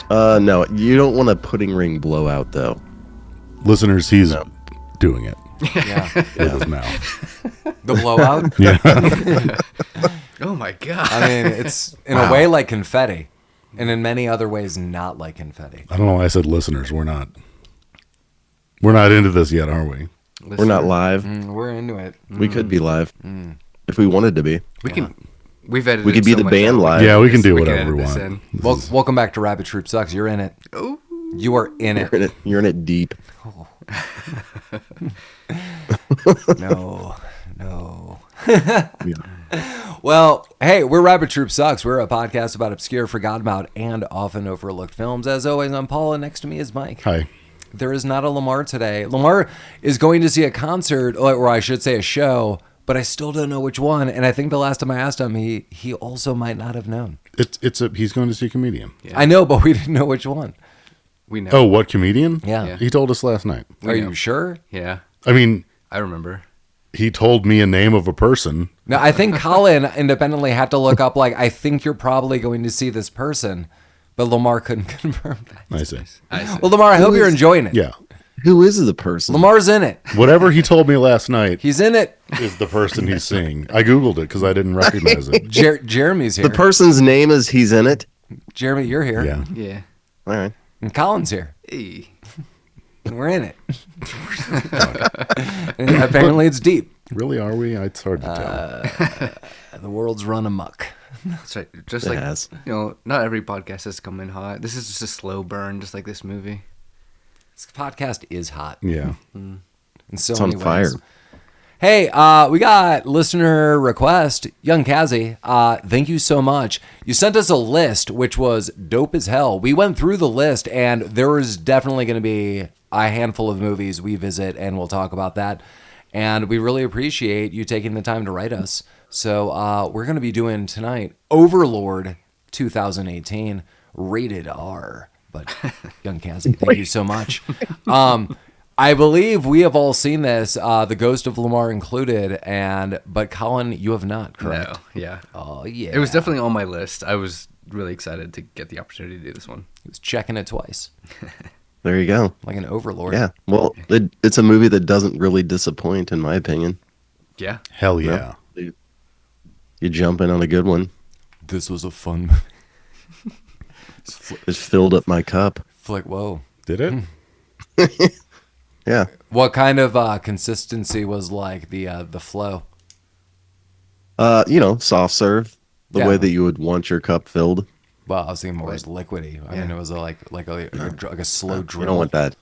No, you don't want a pudding ring blowout though. Listeners, he's doing it Yeah. with his mouth. The blowout? Yeah. Oh my god. I mean, it's in a way like confetti, and in many other ways not like confetti. I don't know why I said listeners. We're not into this yet, are we? We're not live. We're into it. We could be live if we wanted to be. We can. We've edited. We could be so the much band out. live. Yeah, we can do We whatever we edit this want. in. Well, welcome back to Rabbit Troop Sucks. You're in it. Oh. You are in it. You're in it deep. No. Well, hey, we're Rabbit Troop Sucks. We're a podcast about obscure, forgotten about, and often overlooked films. As always, I'm Paul, and next to me is Mike. Hi. There is not a Lamar today. Lamar is going to see a concert, or I should say a show, but I still don't know which one. And I think the last time I asked him, he also might not have known. He's going to see a comedian. Yeah. I know, but we didn't know which one. We know. Oh, what comedian? Yeah. He told us last night. Are know. you sure? Yeah. I mean, I remember. he told me a name of a person. No, I think Collin independently had to look up, like, I think you're probably going to see this person, but Lamar couldn't confirm that. I see. I see. Well, Lamar, I hope you're enjoying it. Yeah. Who is the person? Lamar's in it. Whatever he told me last night He's in it. is the person he's seeing. I Googled it because I didn't recognize it. Jeremy's here. The person's name is he's in it. Jeremy, you're here. Yeah. Yeah. All right. And Colin's here. Hey. And we're in it. And apparently it's deep. Really, are we? It's hard to tell. The world's run amok. That's right. Just It like has. not every podcast has come in hot. This is just a slow burn, just like this movie. This podcast is hot Yeah. in so It's many on fire. ways. Hey, we got listener request, Yung Cazzy. Thank you so much. You sent us a list, which was dope as hell. We went through the list, and there is definitely going to be a handful of movies we visit, and we'll talk about that. And we really appreciate you taking the time to write us. So we're going to be doing tonight Overlord 2018, rated R. But Yung Cazzy, thank you so much. I believe we have all seen this, The Ghost of Lamar included, but Collin, you have not, correct? No. Yeah. Oh, yeah. It was definitely on my list. I was really excited to get the opportunity to do this one. He was checking it twice, There you go. like an Overlord. Yeah. Well, it's a movie that doesn't really disappoint, in my opinion. Yeah. Hell yeah. You jump in on a good one. This was a fun movie. It filled up my cup. Flick, whoa. Did it? Yeah. What kind of consistency was like the flow? Soft serve. The Yeah. way that you would want your cup filled. Well, I was thinking more as liquidy. I mean, it was like a slow dribble. You don't want that.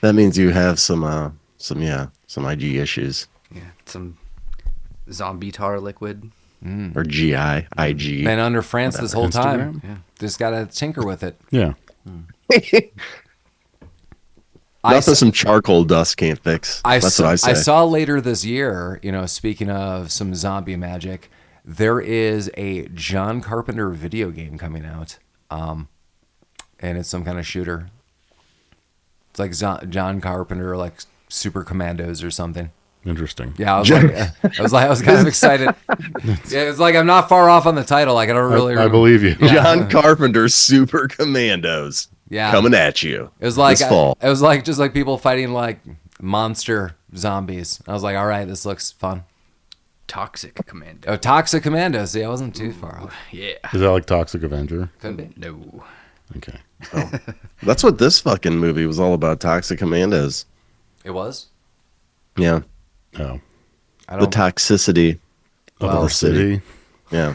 That means you have some IG issues. Yeah. Some zombie tar liquid. Or GI, IG. Been under France this whole time. Instagram? Yeah. Just gotta tinker with it. Yeah. Nothing some charcoal dust can't fix. That's what I say. I saw later this year, speaking of some zombie magic, there is a John Carpenter video game coming out. And it's some kind of shooter. It's like John Carpenter, like Super Commandos or something. Interesting. Yeah, I was kind of excited. Yeah, it's like I'm not far off on the title. Like I don't really I remember. believe you. John Carpenter's Super Commandos. Yeah. Coming at you. It was like this fall. it was like just like people fighting like monster zombies. I was like, all right, this looks fun. Toxic Commando. Oh, Toxic Commandos. Yeah, I wasn't too far off. Yeah. Is that like Toxic Avenger? Could be. No. Okay. That's what this fucking movie was all about. Toxic Commandos. It was. Yeah. Oh. I The don't. toxicity Of our our city. city. Yeah.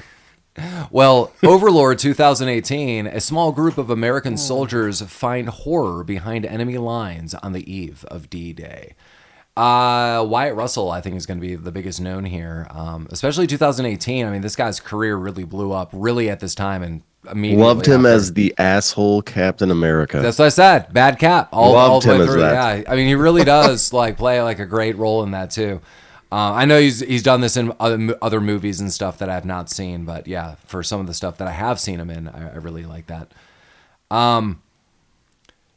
Well, Overlord 2018, a small group of American soldiers find horror behind enemy lines on the eve of D-Day. Wyatt Russell, I think, is going to be the biggest known here, especially 2018. I mean, this guy's career really blew up really at this time and immediately. Loved him after. as the asshole Captain America. That's what I said. Bad Cap. All Loved the way him as through. that. Yeah, I mean, he really does like play like a great role in that too. I know he's done this in other movies and stuff that I have not seen, but yeah, for some of the stuff that I have seen him in, I really like that.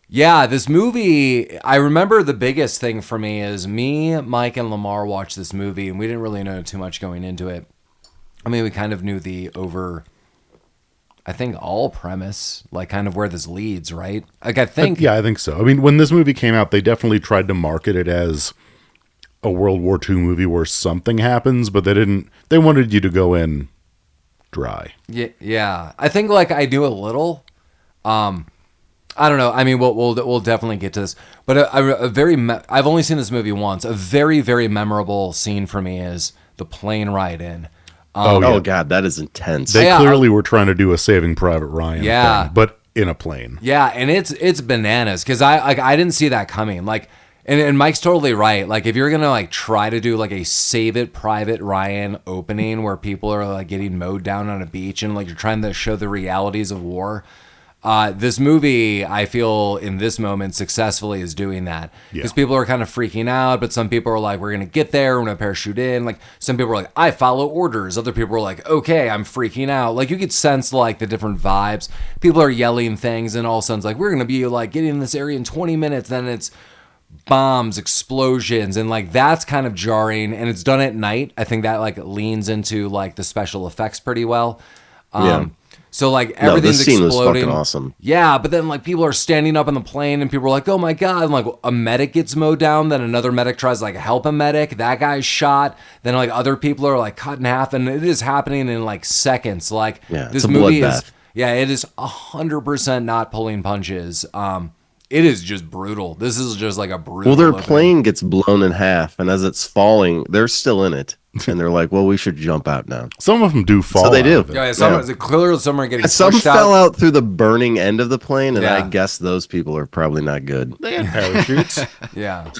Yeah, this movie, I remember the biggest thing for me is me, Mike, and Lamar watched this movie, and we didn't really know too much going into it. I mean, we kind of knew the I think, all premise, like kind of where this leads, right? Like, I think. Yeah, I think so. I mean, when this movie came out, they definitely tried to market it as a World War II movie where something happens, but they didn't. They wanted you to go in dry. Yeah. I think like I do a little. I don't know. I mean, we'll definitely get to this, but I've only seen this movie once. A very, very memorable scene for me is the plane ride in. Oh God, that is intense. They clearly were trying to do a Saving Private Ryan thing, but in a plane. Yeah, and it's bananas because I didn't see that coming. Like, and Mike's totally right. Like, if you're gonna like try to do like a Save It Private Ryan opening where people are like getting mowed down on a beach and like you're trying to show the realities of war. This movie, I feel, in this moment, successfully is doing that. Because people are kind of freaking out, but some people are like, we're going to get there, we're going to parachute in. Like, some people are like, I follow orders. Other people are like, okay, I'm freaking out. Like, you could sense, like, the different vibes. People are yelling things, and all of a sudden, it's like, we're going to be, like, getting in this area in 20 minutes. Then it's bombs, explosions, and, like, that's kind of jarring. And it's done at night. I think that, like, leans into, like, the special effects pretty well. So like everything's this scene exploding. was fucking awesome. Yeah, but then like people are standing up on the plane and people are like, "Oh my god!" And like a medic gets mowed down. Then another medic tries to like help a medic. That guy's shot. Then like other people are like cut in half, and it is happening in like seconds. Like this movie is, it is 100% not pulling punches. It is just brutal. This is just like a brutal. Well, their plane gets blown in half, and as it's falling, they're still in it. And they're like, well, we should jump out now. Some of them do fall. So they do. Clearly some are getting some pushed fell out through the burning end of the plane, and Yeah. I guess those people are probably not good. They had parachutes. Yeah.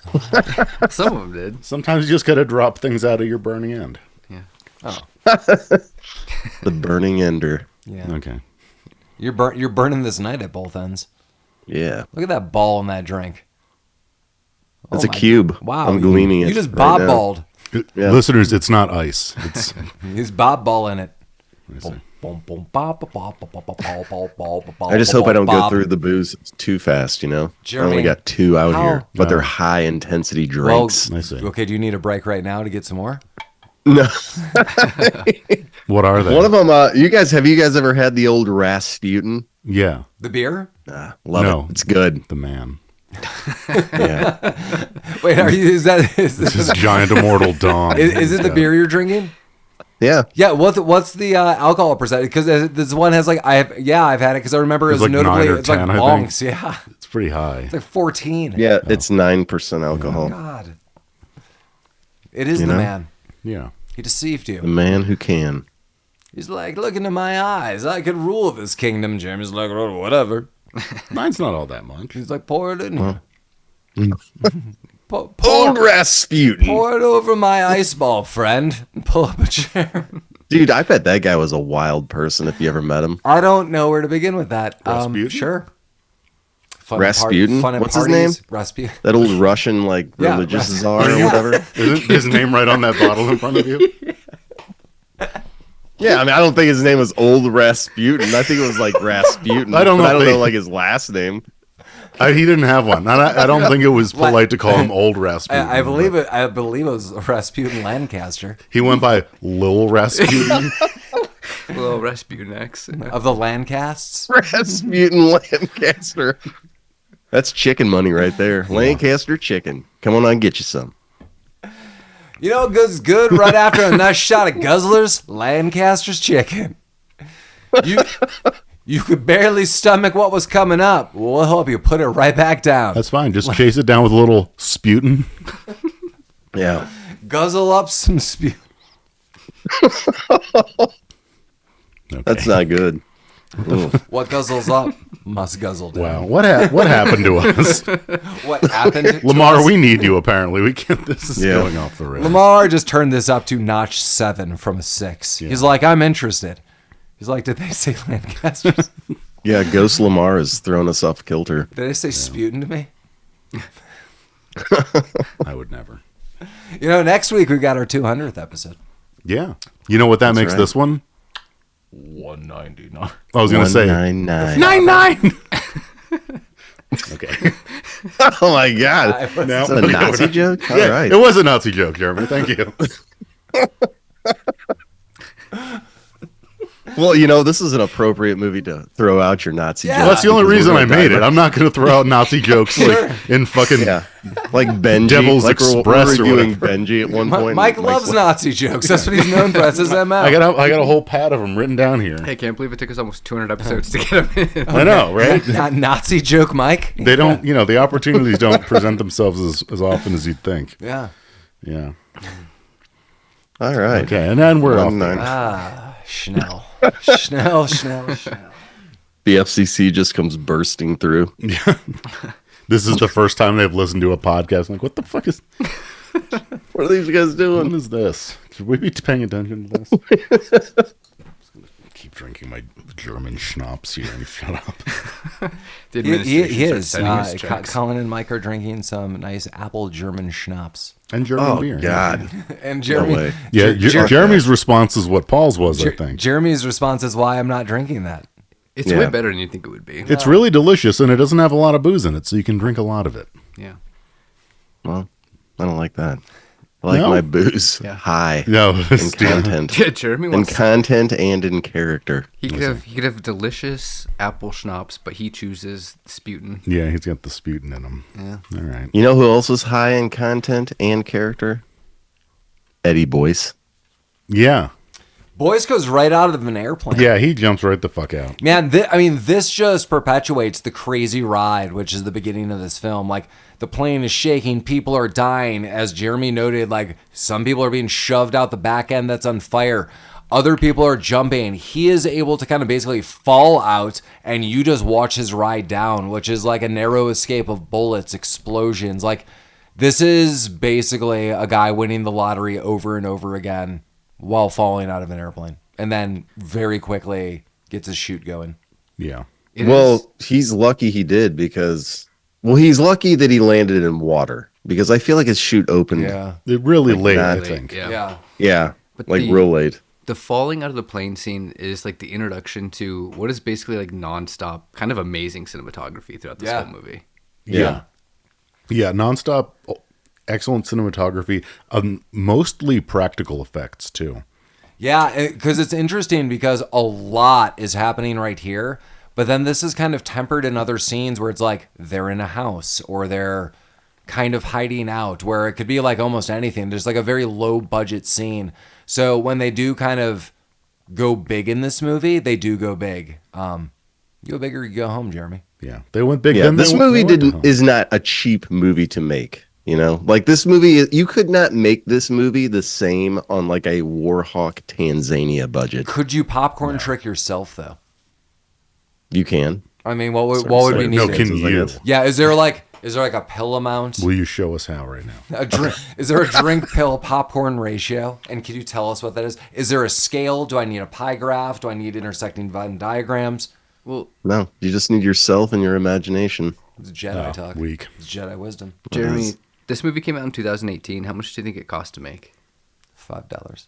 Some of them did. Sometimes you just got to drop things out of your burning end. Yeah. Oh. The burning ender. Yeah. Okay. You're burning this night at both ends. Yeah. Look at that ball in that drink. It's a cube. Wow. I'm gleaning it. You just right bob now. balled. Yeah. Listeners, it's not ice. It's He's bob balling it. see. I just hope I don't go through the booze too fast, you know? Jeremy, I only got 2 out how- here, but they're high intensity Well, drinks. I see. okay, do you need a break right now to get some more? No. What are they? One of them, have you guys ever had the old Rasputin? Yeah, The beer? Love No. it. It's good. the man. Yeah. Wait, is This giant immortal dong. is it the beer you're drinking? Yeah. Yeah, what's the alcohol percentage? Because this one has like I've had it because I remember it was It's like notably 9 or it's like 10, I think. bonks. Yeah, It's pretty high. it's like 14. Yeah, it's 9% alcohol. God, it is You the know? man. Yeah. He deceived The you. man who can. He's like, look into my eyes. I could rule this kingdom. Jeremy's like, oh, whatever. Mine's not all that much. He's like, pour it in here. Pour Old Rasputin. it over my ice ball, friend. And pull up a chair. Dude, I bet that guy was a wild person if you ever met him. I don't know where to begin with that. Rasputin? Sure. Fun Rasputin? Fun at What's his parties. name? Rasputin. That old Russian, like, Yeah, religious Rasputin. czar or Yeah. whatever. Isn't his name right on that bottle in front of you? Yeah, I mean, I don't think his name was Old Rasputin. I think it was like Rasputin. I don't know but I if don't they- know like his last name. He didn't have one. I don't think it was polite to call him Old Rasputin. I believe it. I believe it was Rasputin Lancaster He went by Lil Rasputin. Little Rasputin X. of the Lancasts. Rasputin Lancaster. That's chicken money right there. Lancaster chicken. Come on, get you some. You know, goes good right after a nice shot of Guzzlers. Lancaster's chicken. You could barely stomach what was coming up. We'll help you put it right back down. That's fine. Just chase it down with a little sputin. Yeah. Guzzle up some spew. Okay. That's not good. Ooh. What guzzles up must guzzle down. Wow. What happened to us? What happened to Lamar, us? we need you apparently. We can't. This is Yeah. going off the rails. Lamar just turned this up to notch 7 from a 6. He's like, I'm interested. He's like, did they say Lancasters? Yeah, Ghost Lamar is throwing us off kilter. Did they say sputin to me? I would never. You know, next week we got our 200th episode. Yeah. You know what that makes right. this one? 199. I was going to say 199. 99. Okay. Oh my god. No. Is that a Nazi joke? All Yeah, right. It was a Nazi joke, Jeremy. Thank you. Well, this is an appropriate movie to throw out your Nazi jokes. Well, that's the only because we're reason gonna I made it. dive- I'm not going to throw out Nazi jokes like in fucking. Yeah, like Benji. Devil's like Express we're or reviewing whatever. Benji at one point. Mike and loves Mike's Nazi jokes. That's what he's known for. That's his MO. I got a whole pad of them written down here. I can't believe it took us almost 200 episodes to get them in. I know, right? Not Nazi joke, Mike. They don't, the opportunities don't present themselves as often as you'd think. Yeah. Yeah. All right. Okay, and then we're off. 1-9. Schnell. The FCC just comes bursting through. This is the first time they've listened to a podcast. Like, what the fuck is? What are these guys What doing? is this? Should we be paying attention to this? I'm just gonna keep drinking my German schnapps here and shut up. The He administration is. started sending us checks. Colin and Mike are drinking some nice apple German schnapps. And German Oh beer. God! And No Jeremy. way. Yeah, Jer- Jeremy's response is what Paul's was, I think. Jeremy's response is why I'm not drinking that. It's Yeah. way better than you think it would be. It's really delicious, and it doesn't have a lot of booze in it, so you can drink a lot of it. Yeah. Well, I don't like that. I like No? my booze Yeah. high No, in Steve. content, Yeah, Jeremy in wants. content and in character. He could have delicious apple schnapps, but he chooses Sputin. Yeah, he's got the sputin in him. Yeah. All right. You know who else is high in content and character? Eddie Boyce. Yeah. Boyce goes right out of an airplane. Yeah, he jumps right the fuck out. Man, this just perpetuates the crazy ride, which is the beginning of this film. Like, the plane is shaking, people are dying. As Jeremy noted, like, some people are being shoved out the back end that's on fire. Other people are jumping. He is able to kind of basically fall out, and you just watch his ride down, which is like a narrow escape of bullets, explosions. Like, this is basically a guy winning the lottery over and over again while falling out of an airplane. And then very quickly gets his chute going. Yeah. He's lucky he did because, he's lucky that he landed in water because I feel like his chute opened. Yeah. It really late, I that- think. Yeah. Yeah. Yeah, But like the- real late. The falling out of the plane scene is like the introduction to what is basically like nonstop, kind of amazing cinematography throughout this Yeah. whole movie. Yeah. Yeah, nonstop, excellent cinematography, mostly practical effects, too. Yeah, because it's interesting because a lot is happening right here, but then this is kind of tempered in other scenes where it's like they're in a house or they're kind of hiding out, where it could be like almost anything. There's like a very low budget scene. So when they do kind of go big in this movie, they do go big. You go big or you go home, Jeremy. Yeah, they went big. Yeah, then this they movie went home. is not a cheap movie to make. Like this movie, you could not make this movie the same on like a Warhawk Tanzania budget. Could you popcorn trick yourself though? You can. I mean, what would we need? No, to- can I you? guess. Yeah, is there like a pill amount? Will you show us how right now? Is there a drink pill popcorn ratio? And can you tell us what that is? Is there a scale? Do I need a pie graph? Do I need intersecting Venn diagrams? Well, No, you just need yourself and your imagination. It's Jedi talk. Weak. It's Jedi wisdom. Jeremy, this movie came out in 2018. How much do you think it cost to make? $5.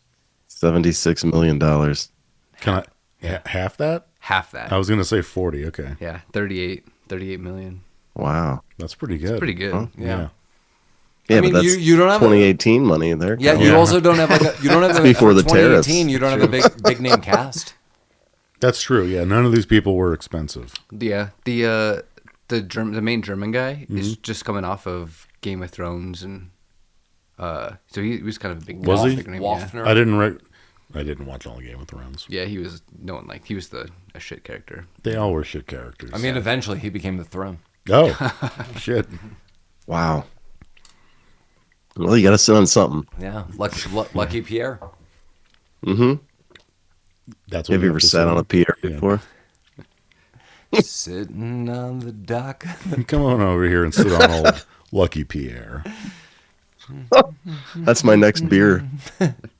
$76 million. Can I half that? Half that. I was going to say 40. Okay. Yeah, 38 million. Wow. That's pretty good. Pretty good. Yeah. Yeah, I mean, but that's you don't have 2018 money there. Yeah, Colin. you also don't have you don't have the Before for the tariffs. 2018. You don't have a big name cast. That's true. Yeah, none of these people were expensive. Yeah, the main German guy is just coming off of Game of Thrones, and so he was kind of a big. Was he? big name, Wafner. I didn't watch all the Game of Thrones. Yeah, he was he was a shit character. They all were shit characters. I mean, eventually he became the throne. oh, shit. Wow. Well, you got to sit on something. Yeah, lucky Pierre. Mm-hmm. That's what Have you we ever have to sat say. on a pier Yeah. before? Sitting on the dock. Come on over here and sit on old Lucky Pierre. That's my next beer.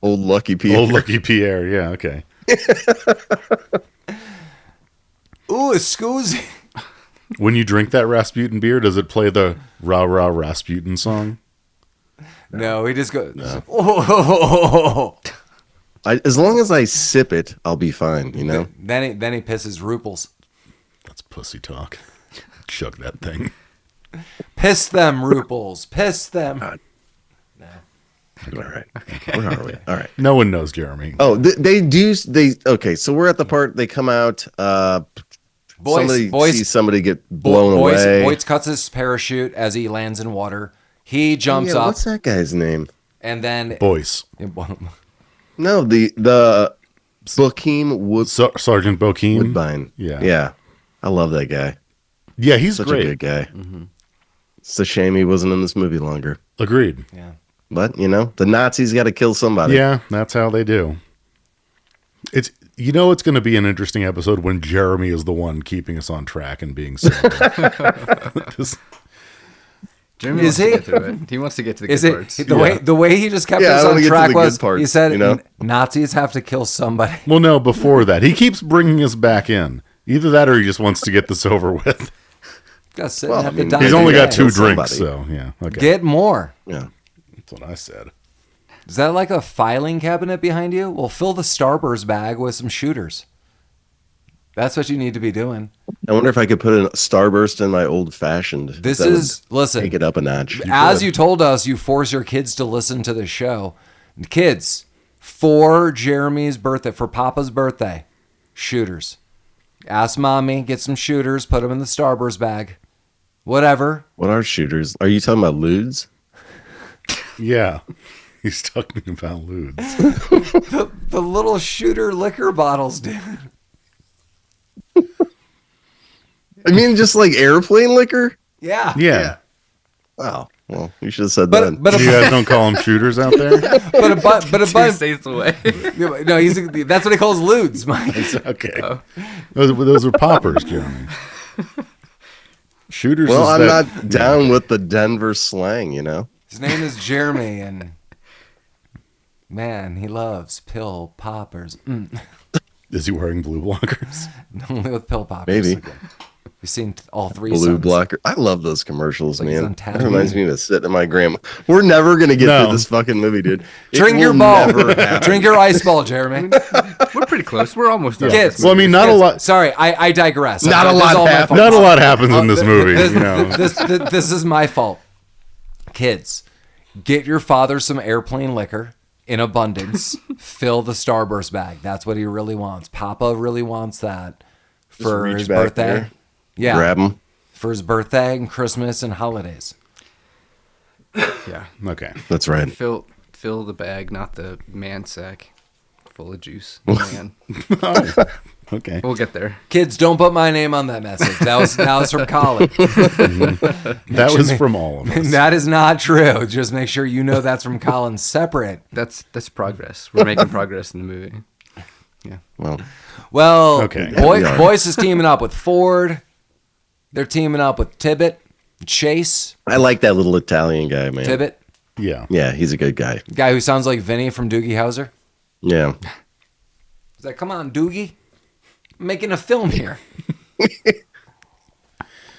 Old Lucky Pierre. Old Lucky Pierre. Yeah. Okay. Ooh, excuse. When you drink that Rasputin beer, does it play the Rah Rah Rasputin song? No, he just goes. Oh. As long as I sip it, I'll be fine, Then he pisses Ruples. That's pussy talk. Chug that thing. Piss them, Ruples. Piss them. God. No. All right. Where are we? All right. No one knows Jeremy. Oh, they do. Okay. So we're at the part they come out. Somebody sees somebody get blown away. Boyce cuts his parachute as he lands in water. He jumps up. What's that guy's name? And then Boyce. No, the Bokeem Sergeant Bokeem. Woodbine. Yeah. I love that guy. Yeah, he's Such great. a good guy. Mm-hmm. It's a shame he wasn't in this movie longer. Agreed. Yeah. But, the Nazis got to kill somebody. Yeah, that's how they do. It's it's going to be an interesting episode when Jeremy is the one keeping us on track and being sober. Jeremy wants to get through it. He wants to get to the good parts. The way he just kept us on track was he said Nazis have to kill somebody. Well, no, before that. He keeps bringing us back in. Either that or he just wants to get this over with. He's only got 2 drinks, so yeah. Okay. Get more. Yeah. That's what I said. Is that like a filing cabinet behind you? Well, fill the Starburst bag with some shooters. That's what you need to be doing. I wonder if I could put a Starburst in my old fashioned. Listen. Take it up a notch. You told us, you force your kids to listen to the show. Kids, for Jeremy's birthday, for Papa's birthday, shooters. Ask Mommy, get some shooters, put them in the Starburst bag. Whatever. What are shooters? Are you talking about lewds? Yeah. He's talking about lewds. the little shooter liquor bottles, dude. I mean, just like airplane liquor? Yeah. Wow. Well, you should have said that. But you guys don't call them shooters out there? but a 2 states away. No, that's what he calls lewds, Mike. Okay. Oh. Those are poppers, Jeremy. Shooters. Well, I'm not down with the Denver slang, His name is Jeremy, and man, he loves pill poppers. Is he wearing blue blockers? Only with pill poppers. Maybe. You've seen all 3 Blue sons. blocker. I love those commercials, man. That reminds me of sitting at my grandma. We're never going to get through this fucking movie, dude. Drink your ball. Drink your ice ball, Jeremy. We're pretty close. We're almost done. Kids. Well, I mean, not a lot. Sorry, I digress. Not a lot happens in this movie. This is my fault. Kids, get your father some airplane liquor in abundance. Fill the Starburst bag. That's what he really wants. Papa really wants that for his birthday. There. Yeah. Grab him. For his birthday and Christmas and holidays. Yeah. Okay. That's right. Fill the bag, not the man sack full of juice. Man. Okay. We'll get there. Kids, don't put my name on that message. That was from Collin. That was from all of us. That is not true. Just make sure you know that's from Collin separate. That's progress. We're making progress in the movie. Yeah. Well, okay. Boyce is teaming up with Ford. They're teaming up with Tibbet, Chase. I like that little Italian guy, man. Tibbet. Yeah. Yeah, he's a good guy. Guy who sounds like Vinny from Doogie Howser. Yeah. He's like, come on, Doogie. I'm making a film here.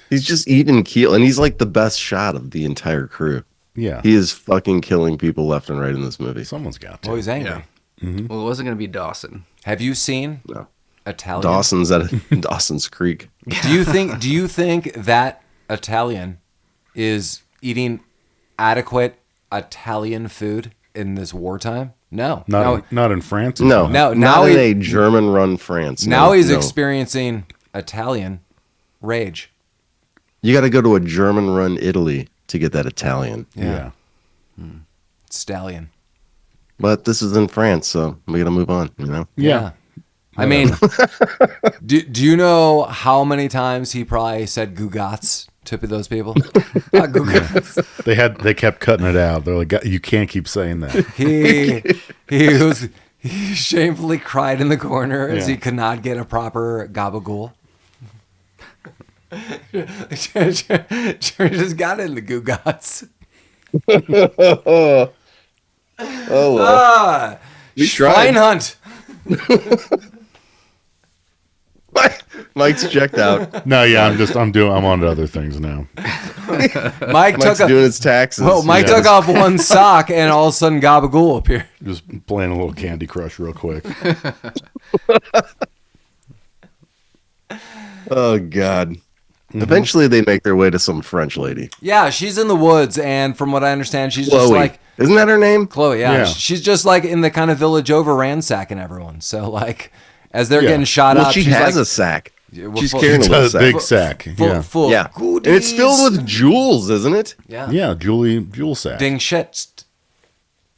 He's just even keel, and he's like the best shot of the entire crew. Yeah. He is fucking killing people left and right in this movie. Someone's got to. Oh, he's angry. Yeah. Mm-hmm. Well, it wasn't going to be Dawson. Have you seen Italian? Dawson's at Dawson's Creek. Do you think that Italian is eating adequate Italian food in this wartime? No. Not in France. No. Now not in a German-run France. Now he's experiencing Italian rage. You got to go to a German-run Italy to get that Italian. Yeah. Stallion. But this is in France, so we got to move on, Yeah. I mean, do you know how many times he probably said "Gugats" to those people? They kept cutting it out. They're like, you can't keep saying that. He shamefully cried in the corner as he could not get a proper gabagool. Jerry just got into Gugats. Oh, well. Schwein hunt. Mike's checked out. No, yeah, I'm on to other things now. Mike's doing his taxes. Well, Mike took off one sock, and all of a sudden, gabagool appeared. Just playing a little Candy Crush real quick. Oh God. Mm-hmm. Eventually, they make their way to some French lady. Yeah, she's in the woods, and from what I understand, she's just Chloe. like Isn't that her name? Chloe, yeah. Yeah. She's just like in the kind of village over ransacking everyone. So like as they're getting shot Well, up, she she's has like, a sack. well, She's full- carrying a It's little a sack. big sack. full, full Yeah. of And goodies. it's filled with jewels, isn't it? Yeah. Yeah, jewel sack. Ding shit.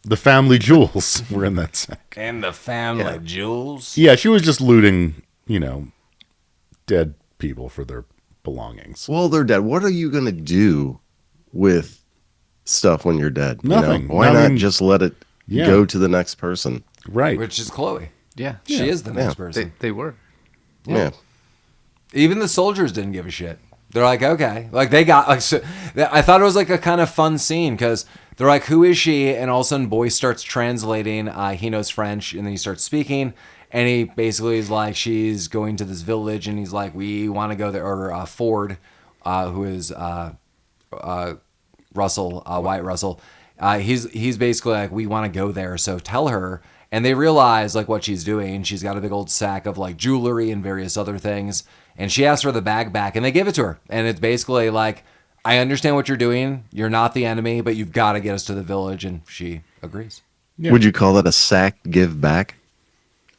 The family jewels were in that sack. And the family jewels. Yeah, she was just looting, dead people for their belongings. Well, they're dead. What are you going to do with stuff when you're dead? you know? Nothing. Why I not mean, just let it yeah. go to the next person? Right. Which is Chloe. Yeah. She is the next Yeah. person. They were. Yeah. Even the soldiers didn't give a shit. They're like, okay. Like, they got, like, so, I thought it was like a kind of fun scene because they're like, who is she? And all of a sudden, Boyce starts translating. He knows French, and then he starts speaking. And he basically is like, she's going to this village, and he's like, we want to go there. Or Ford, who is Russell, Wyatt Russell, he's basically like, we want to go there, so tell her. And they realize like what she's doing. She's got a big old sack of like jewelry and various other things. And she asks for the bag back, and they give it to her. And it's basically like, I understand what you're doing. You're not the enemy, but you've got to get us to the village. And she agrees. Yeah. Would you call that a sack give back?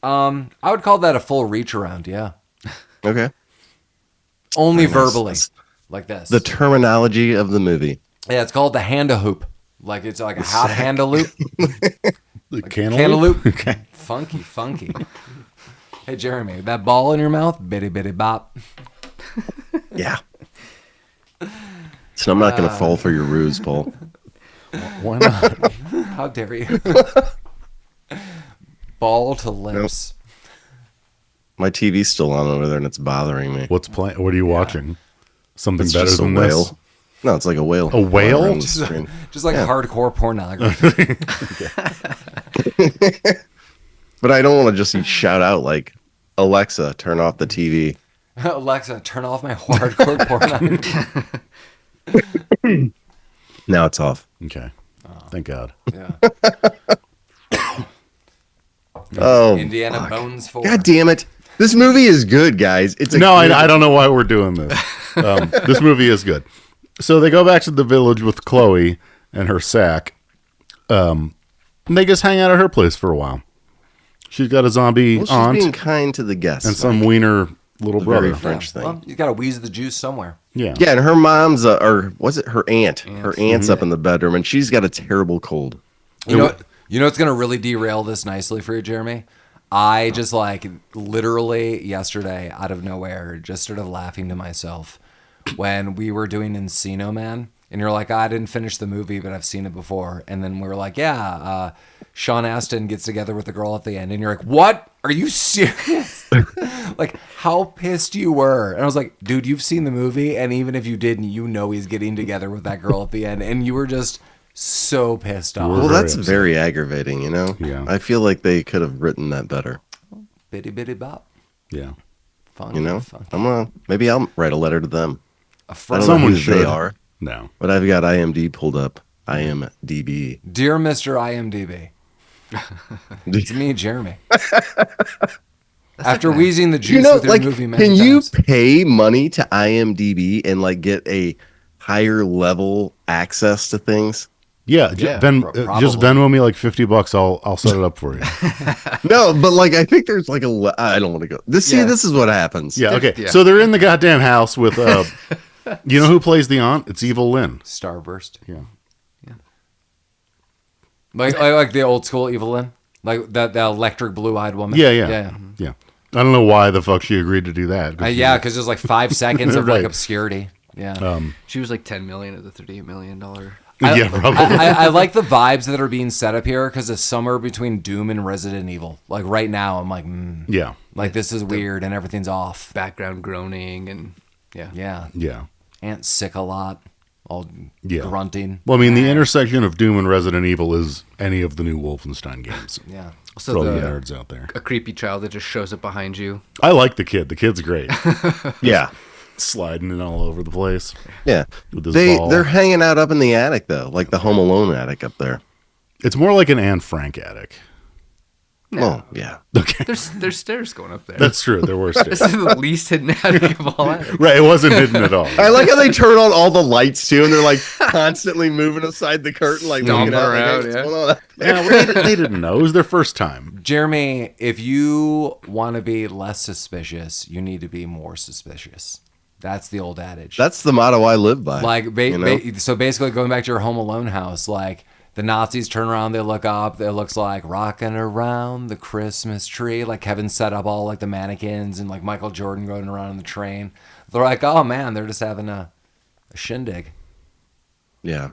I would call that a full reach around. Yeah. Okay. Only Very nice. verbally, That's like this. the terminology of the movie. Yeah, it's called the hand-a hoop. Like it's like a half hand-a loop. The Cantaloupe. Okay. Funky. Hey, Jeremy, that ball in your mouth, bitty bitty bop. Yeah. So I'm not going to fall for your ruse, Paul. Why not? How dare you? Ball to lips. My TV's still on over there, and it's bothering me. What's playing? What are you watching? Something It's better just a than whale. this? No, it's like a whale. A whale? flying around the screen. Just like hardcore pornography. But I don't want to just shout out like, Alexa, turn off the TV. Alexa, turn off my hardcore pornography. Now it's off. Okay. Thank God. Yeah. Oh, Indiana fuck. Bones 4. God damn it. This movie is good, guys. It's a No, good- I don't know why we're doing this. This movie is good. So they go back to the village with Chloe and her sack. And they just hang out at her place for a while. She's got a zombie Well, she's aunt being kind to the guests. and some wiener little The very brother. French thing. Well, you got to wheeze the juice somewhere. Yeah. Yeah, and her mom's, or was it her aunt? Her aunt's up in the bedroom, and she's got a terrible cold. You know what's going to really derail this nicely for you, Jeremy? I just like literally yesterday out of nowhere just started laughing to myself when we were doing Encino Man. And you're like, I didn't finish the movie, but I've seen it before. And then we were like, Sean Astin gets together with the girl at the end. And you're like, what? Are you serious? Like, how pissed you were. And I was like, dude, you've seen the movie. And even if you didn't, you know he's getting together with that girl at the end. And you were just so pissed off. Well, very that's upset. very aggravating, you know? Yeah. I feel like they could have written that better, Bitty bitty bop. Yeah. Funky, you know? funky. Maybe I'll write a letter to them. A I friend. don't know Someone who should. they are, No. but I've got IMDb pulled up. IMDb. Dear Mr. IMDb. It's me, Jeremy. After wheezing the juice You know, with your like, movie many can you times. pay money to IMDb and like get a higher level access to things? Yeah. Yeah, Just probably. Venmo me like $50. I'll set it up for you. No, but like I think there's like I don't want to go. This is what happens. Yeah. Okay. Yeah. So they're in the goddamn house with, you know who plays the aunt? It's Evil Lynn. Starburst. Yeah. Like the old school Evelyn? Like that electric blue-eyed woman? Yeah. Yeah. I don't know why the fuck she agreed to do that. Yeah, because there's like 5 seconds of like Right. obscurity. Yeah. She was like 10 million of the $38 million. Yeah, probably. I like the vibes that are being set up here because it's somewhere between Doom and Resident Evil. Like right now, I'm like, Yeah. like this is weird and everything's off. Background groaning and Yeah. Yeah. Aunt's sick a lot. All Yeah. grunting. Well, I mean, the intersection of Doom and Resident Evil is any of the new Wolfenstein games. Yeah. For so all you the, nerds out there. a creepy child that just shows up behind you. I like the kid. The kid's great. Yeah. Sliding it all over the place. Yeah. With his ball. They're hanging out up in the attic though, like the Home Alone attic up there. It's more like an Anne Frank attic. Well, yeah. Okay. There's stairs going up there. That's true. There were stairs. This is the least hidden attic of all attics. Right. It wasn't hidden at all. I like how they turn on all the lights too, and they're like constantly moving aside the curtain, like Stomping looking out, around, like, hey, what's yeah. going on? Yeah, well, they didn't know. It was their first time. Jeremy, if you want to be less suspicious, you need to be more suspicious. That's the old adage. That's the motto I live by. Like, you know? so basically, going back to your Home Alone house, like the Nazis turn around, they look up, it looks like rocking around the Christmas tree. Like Kevin set up all like the mannequins and like Michael Jordan going around in the train. They're like, oh man, they're just having a shindig. Yeah,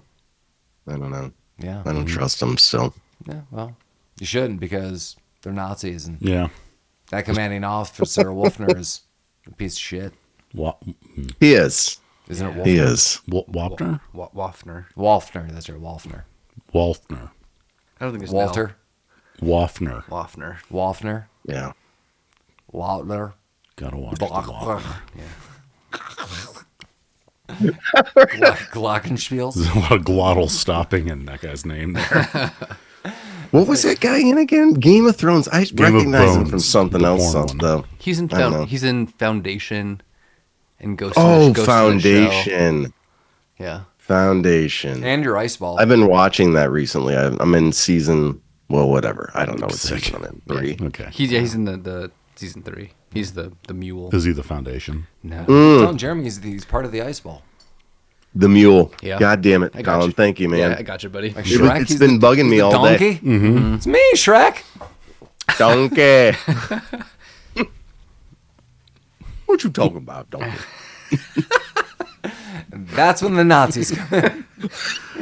I don't know. Yeah, I don't trust them still. yeah. Well, you shouldn't because they're Nazis, and Yeah. that commanding officer Wafner is a piece of shit. He is. Isn't it Wafner? He is. Wafner? Wafner. Wafner. That's right, Wafner. Walfner. I don't think there's Walter. Wafner. Wafner. Wafner. Yeah. Wafner. Gotta watch the Wafner. Glockenspiels. There's a lot of glottal stopping in that guy's name there. What was that guy in again? Game of Thrones. I Game of recognize him from Thrones, something the else, porn one. though. He's in I don't know. He's in Foundation and Ghost. Oh, in the Shell. Foundation. Yeah. Foundation. And your ice ball. I've been watching that recently. I'm in season, well, whatever. I don't know what season I'm in. 3. Okay. He's in the season 3. He's the mule. Is he the foundation? No. Tell him Jeremy he's part of the ice ball. The mule. Yeah. God damn it, I got Colin. you. Thank you, man. Yeah, I got you, buddy. Like It- Shrek. it's He's been bugging he's me the all day. donkey? Mm-hmm. It's me, Shrek. Donkey. What you talking about, donkey? That's when the Nazis come in.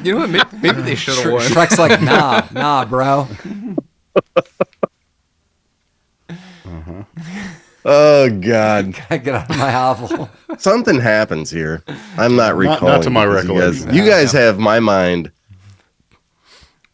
You know what? Maybe they should have won. Shrek's like, nah, bro. Oh, God. I get out of my hovel. Something happens here. I'm not recalling. not to my because recollection. You guys have my mind.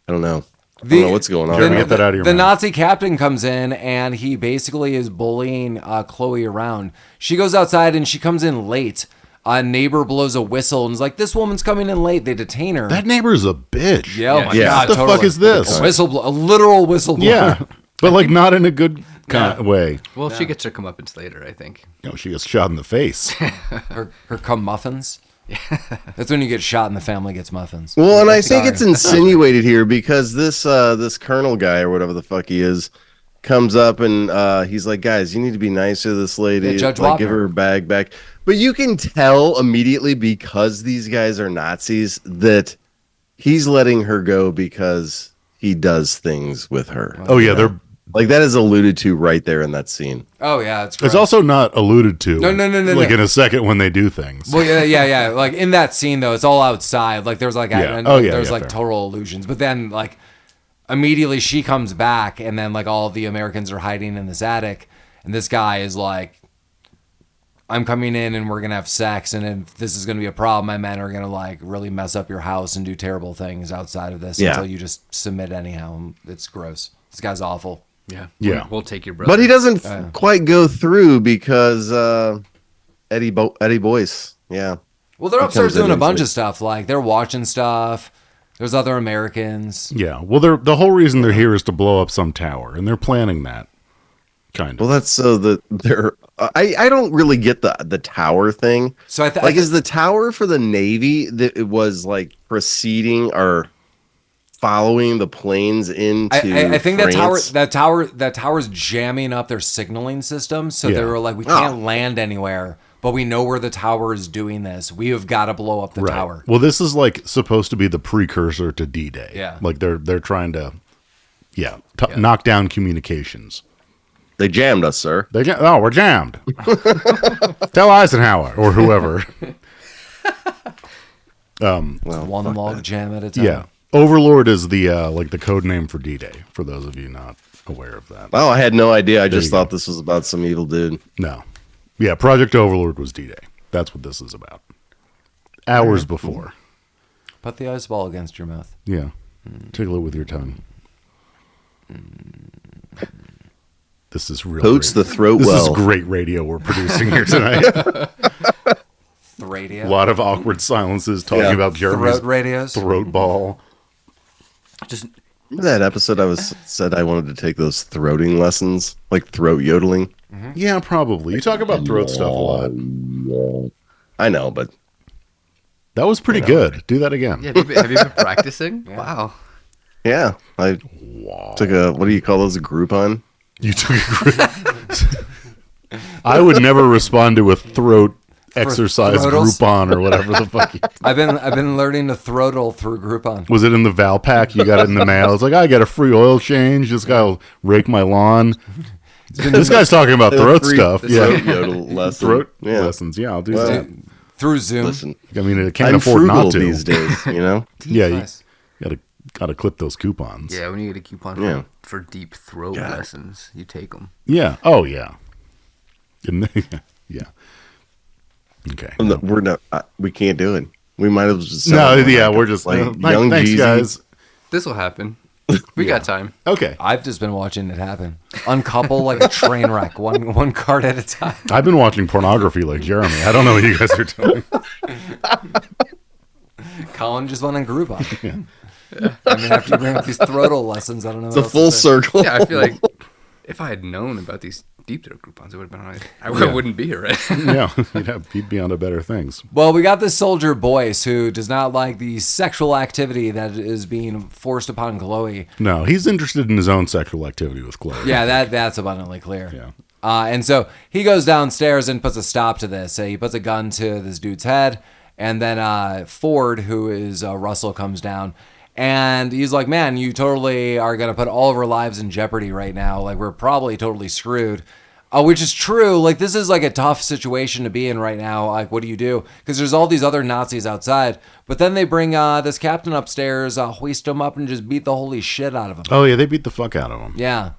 I don't know. I don't know what's going on. Jeremy, get that out of your The mind. Nazi captain comes in and he basically is bullying Chloe around. She goes outside and she comes in late. A neighbor blows a whistle and is like, "This woman's coming in late." They detain her. That neighbor's a bitch. yeah, oh my Yeah. God, What the fuck is this? A literal whistleblower. Yeah. But like not in a good kind of way. Well, she gets her comeuppance later, I think. You know, she gets shot in the face. Her cum muffins. That's when you get shot and the family gets muffins. Well, and I think it's insinuated here because this colonel guy or whatever the fuck he is comes up and he's like, "Guys, you need to be nice to this lady. Yeah, Judge like, give Wapner. her her bag back." But you can tell immediately because these guys are Nazis that he's letting her go because he does things with her. Oh yeah, they're Like that is alluded to right there in that scene. Oh yeah, it's it's also not alluded to. No, Like no. in a second when they do things. Well, yeah. Like in that scene though, it's all outside. Like there's like Yeah. Oh, yeah, there's yeah, like fair. total illusions. But then like immediately she comes back, and then like all of the Americans are hiding in this attic, and this guy is like, "I'm coming in, and we're gonna have sex, and if this is gonna be a problem, my men are gonna like really mess up your house and do terrible things outside of this Yeah. until you just submit anyhow." It's gross. This guy's awful. Yeah. Yeah. We'll take your brother. But he doesn't quite go through because Eddie Boyce. Yeah. Well, they're He upstairs comes in doing a and bunch says- of stuff. Like they're watching stuff. There's other Americans. Yeah. Well, the whole reason they're here is to blow up some tower, and they're planning that. Kind of. Well, that's so that they're. I don't really get the tower thing. So Like, is the tower for the Navy that it was like preceding or following the planes into? I think France? that tower's jamming up their signaling system. So Yeah. they were like, we can't land anywhere, but we know where the tower is doing this. We have got to blow up the tower. Well, this is like supposed to be the precursor to D-Day. Yeah. Like they're trying to, knock down communications. They jammed us, sir. We're jammed. Tell Eisenhower or whoever. Well, One fuck log that. jam at a time. Yeah. Overlord is the like the code name for D-Day. For those of you not aware of that. Oh, I had no idea. I just you thought go. this was about some evil dude. No. Yeah, Project Overlord was D-Day. That's what this is about. Hours before. Put the ice ball against your mouth. Yeah. Tickle it with your tongue. This is real. Coats great. the throat This well. is great radio we're producing here tonight. The radio. A lot of awkward silences talking Yeah. about Jeremy's Throat radios. throat ball. Just Remember that episode said I wanted to take those throating lessons, like throat yodeling? Yeah, probably. You talk about throat stuff a lot. I know, but That was pretty good. Do that again. Yeah, have you been practicing? Wow. yeah, I took a, what do you call those, a Groupon? You took a I would never respond to a throat exercise throttles? Groupon or whatever the fuck. I've been learning to throttle through Groupon. Was it in the Val pack? You got it in the mail. It's like, I got a free oil change. This guy will rake my lawn. This guy's talking about throat stuff. Throat Yeah. yodel lesson. Throat Yeah. lessons. Yeah, I'll do Well, that. Through Zoom. Listen, I mean, I can't I'm afford frugal not to. these days, you know? Yeah, you Nice. gotta clip those coupons. Yeah, when you get a coupon Yeah. for deep throat God. lessons, you take them. Yeah. Oh, yeah. Yeah. Okay. We're not, we can't do it. We might have just No, yeah, we're just like young thanks, Jeezy. guys. This will happen. We got time. Okay. I've just been watching it happen. Uncouple like a train wreck, one card at a time. I've been watching pornography like Jeremy. I don't know what you guys are doing. Collin just went on Groupon. I mean, after you bring up these throttle lessons, I don't know. It's a full circle. Yeah, I feel like if I had known about these deep throat coupons, it would have been all right. I wouldn't be here, right? Yeah, you'd be onto better things. Well, we got this soldier Boyce who does not like the sexual activity that is being forced upon Chloe. No, he's interested in his own sexual activity with Chloe. Yeah, that's abundantly clear. Yeah. And so he goes downstairs and puts a stop to this. He puts a gun to this dude's head, and then Ford, who is Russell, comes down. And he's like, man, you totally are going to put all of our lives in jeopardy right now. Like, we're probably totally screwed. Which is true. Like, this is like a tough situation to be in right now. Like, what do you do? Because there's all these other Nazis outside. But then they bring this captain upstairs, hoist him up, and just beat the holy shit out of him. Oh yeah, they beat the fuck out of him Yeah.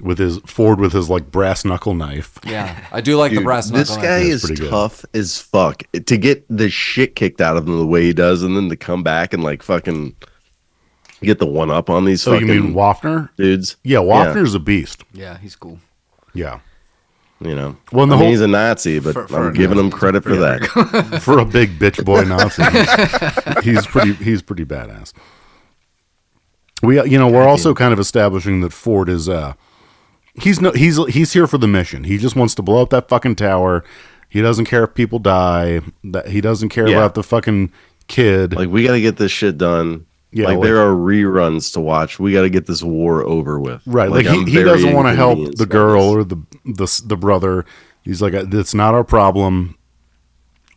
with his Ford with his like brass knuckle knife. Yeah. I do like the Dude, brass knuckle. this guy knife. is pretty good. tough as fuck. To get the shit kicked out of him the way he does, and then to come back and like fucking get the one up on these So fucking you mean Wafner? dudes. Yeah, Wafner's a beast. Yeah, he's cool. Yeah. You know, Well, and the I mean, whole- he's a Nazi, but For I'm a giving him Nazi, credit for that. For a big bitch boy Nazi, he's pretty badass. We're also kind of establishing that Ford is he's here for the mission. He just wants to blow up that fucking tower. He doesn't care if people die. That he doesn't care Yeah. about the fucking kid. Like, we got to get this shit done. Yeah, like, like- there are reruns to watch. We got to get this war over with. Right, like I'm he very doesn't want to help inconvenienced the by girl this. or the brother. He's like, it's not our problem.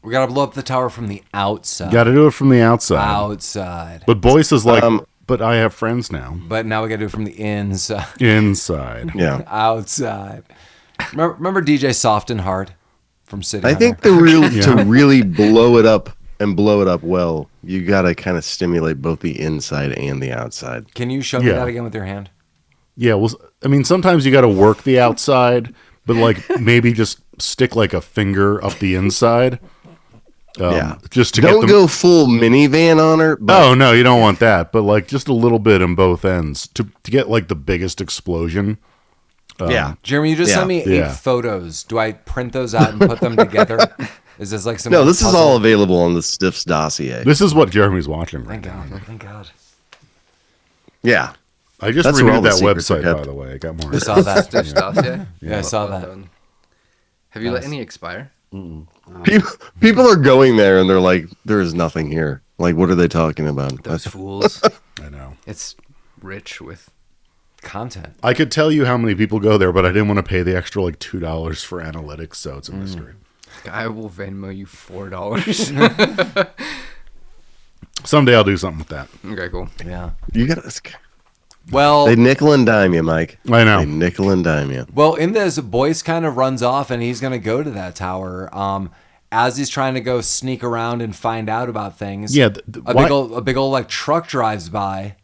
We got to blow up the tower from the outside. Got to do it from the outside. Outside. But Boyce is like, but I have friends now. But now we got to do it from the inside. Inside. Yeah. Outside. Remember DJ Soft and Hard from City I Hunter? think to really blow it up and blow it up well, you got to kind of stimulate both the inside and the outside. Can you show me Yeah. that again with your hand? Yeah, well, I mean, sometimes you got to work the outside, but like maybe just stick like a finger up the inside. Yeah. Just to Don't get them. go full minivan on her. But Oh no, you don't want that. But like just a little bit in both ends to get like the biggest explosion. yeah. Jeremy, you just Yeah. sent me 8 Yeah. photos. Do I print those out and put them together? Is this like some No, this is puzzle? all available on the Stiffs dossier. This is what Jeremy's watching right Thank now. God. Thank God. Yeah. I just That's where all renewed the that secrets are website, kept. by the way. I got more. I saw that. Stiff stuff, yeah. Yeah, I saw Well that. done. Have you let any expire? People are going there and they're like, there is nothing here. Like, what are they talking about? Those fools. I know. It's rich with. Content. I could tell you how many people go there, but I didn't want to pay the extra like $2 for analytics, so it's a mystery. I will Venmo you $4. Someday I'll do something with that. Okay, cool. Yeah. You got Well, They nickel and dime you, Mike. I know. They nickel and dime you. well, in this, Boyce kind of runs off and he's going to go to that tower. As he's trying to go sneak around and find out about things. Yeah, a big old like truck drives by,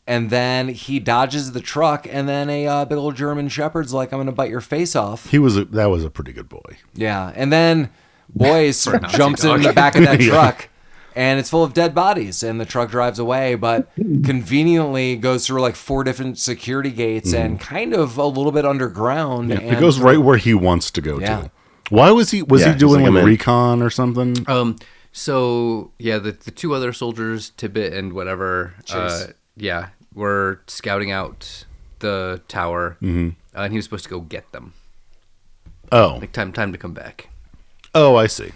and then he dodges the truck, and then a big old German Shepherd's like, "I'm going to bite your face off." That was a pretty good boy. Yeah, and then Boyce For a Nazi jumps dog. in the back of that Yeah. truck, and it's full of dead bodies, and the truck drives away, but conveniently goes through like 4 different security gates and kind of a little bit underground. Yeah, and it goes right where he wants to go Yeah. to. Why was he Yeah, he's doing like, like I'm in. recon or something? So yeah, the 2 other soldiers, Tibbet and whatever. Chase. Yeah, were scouting out the tower, and he was supposed to go get them. Oh. Like time to come back. Oh, I see.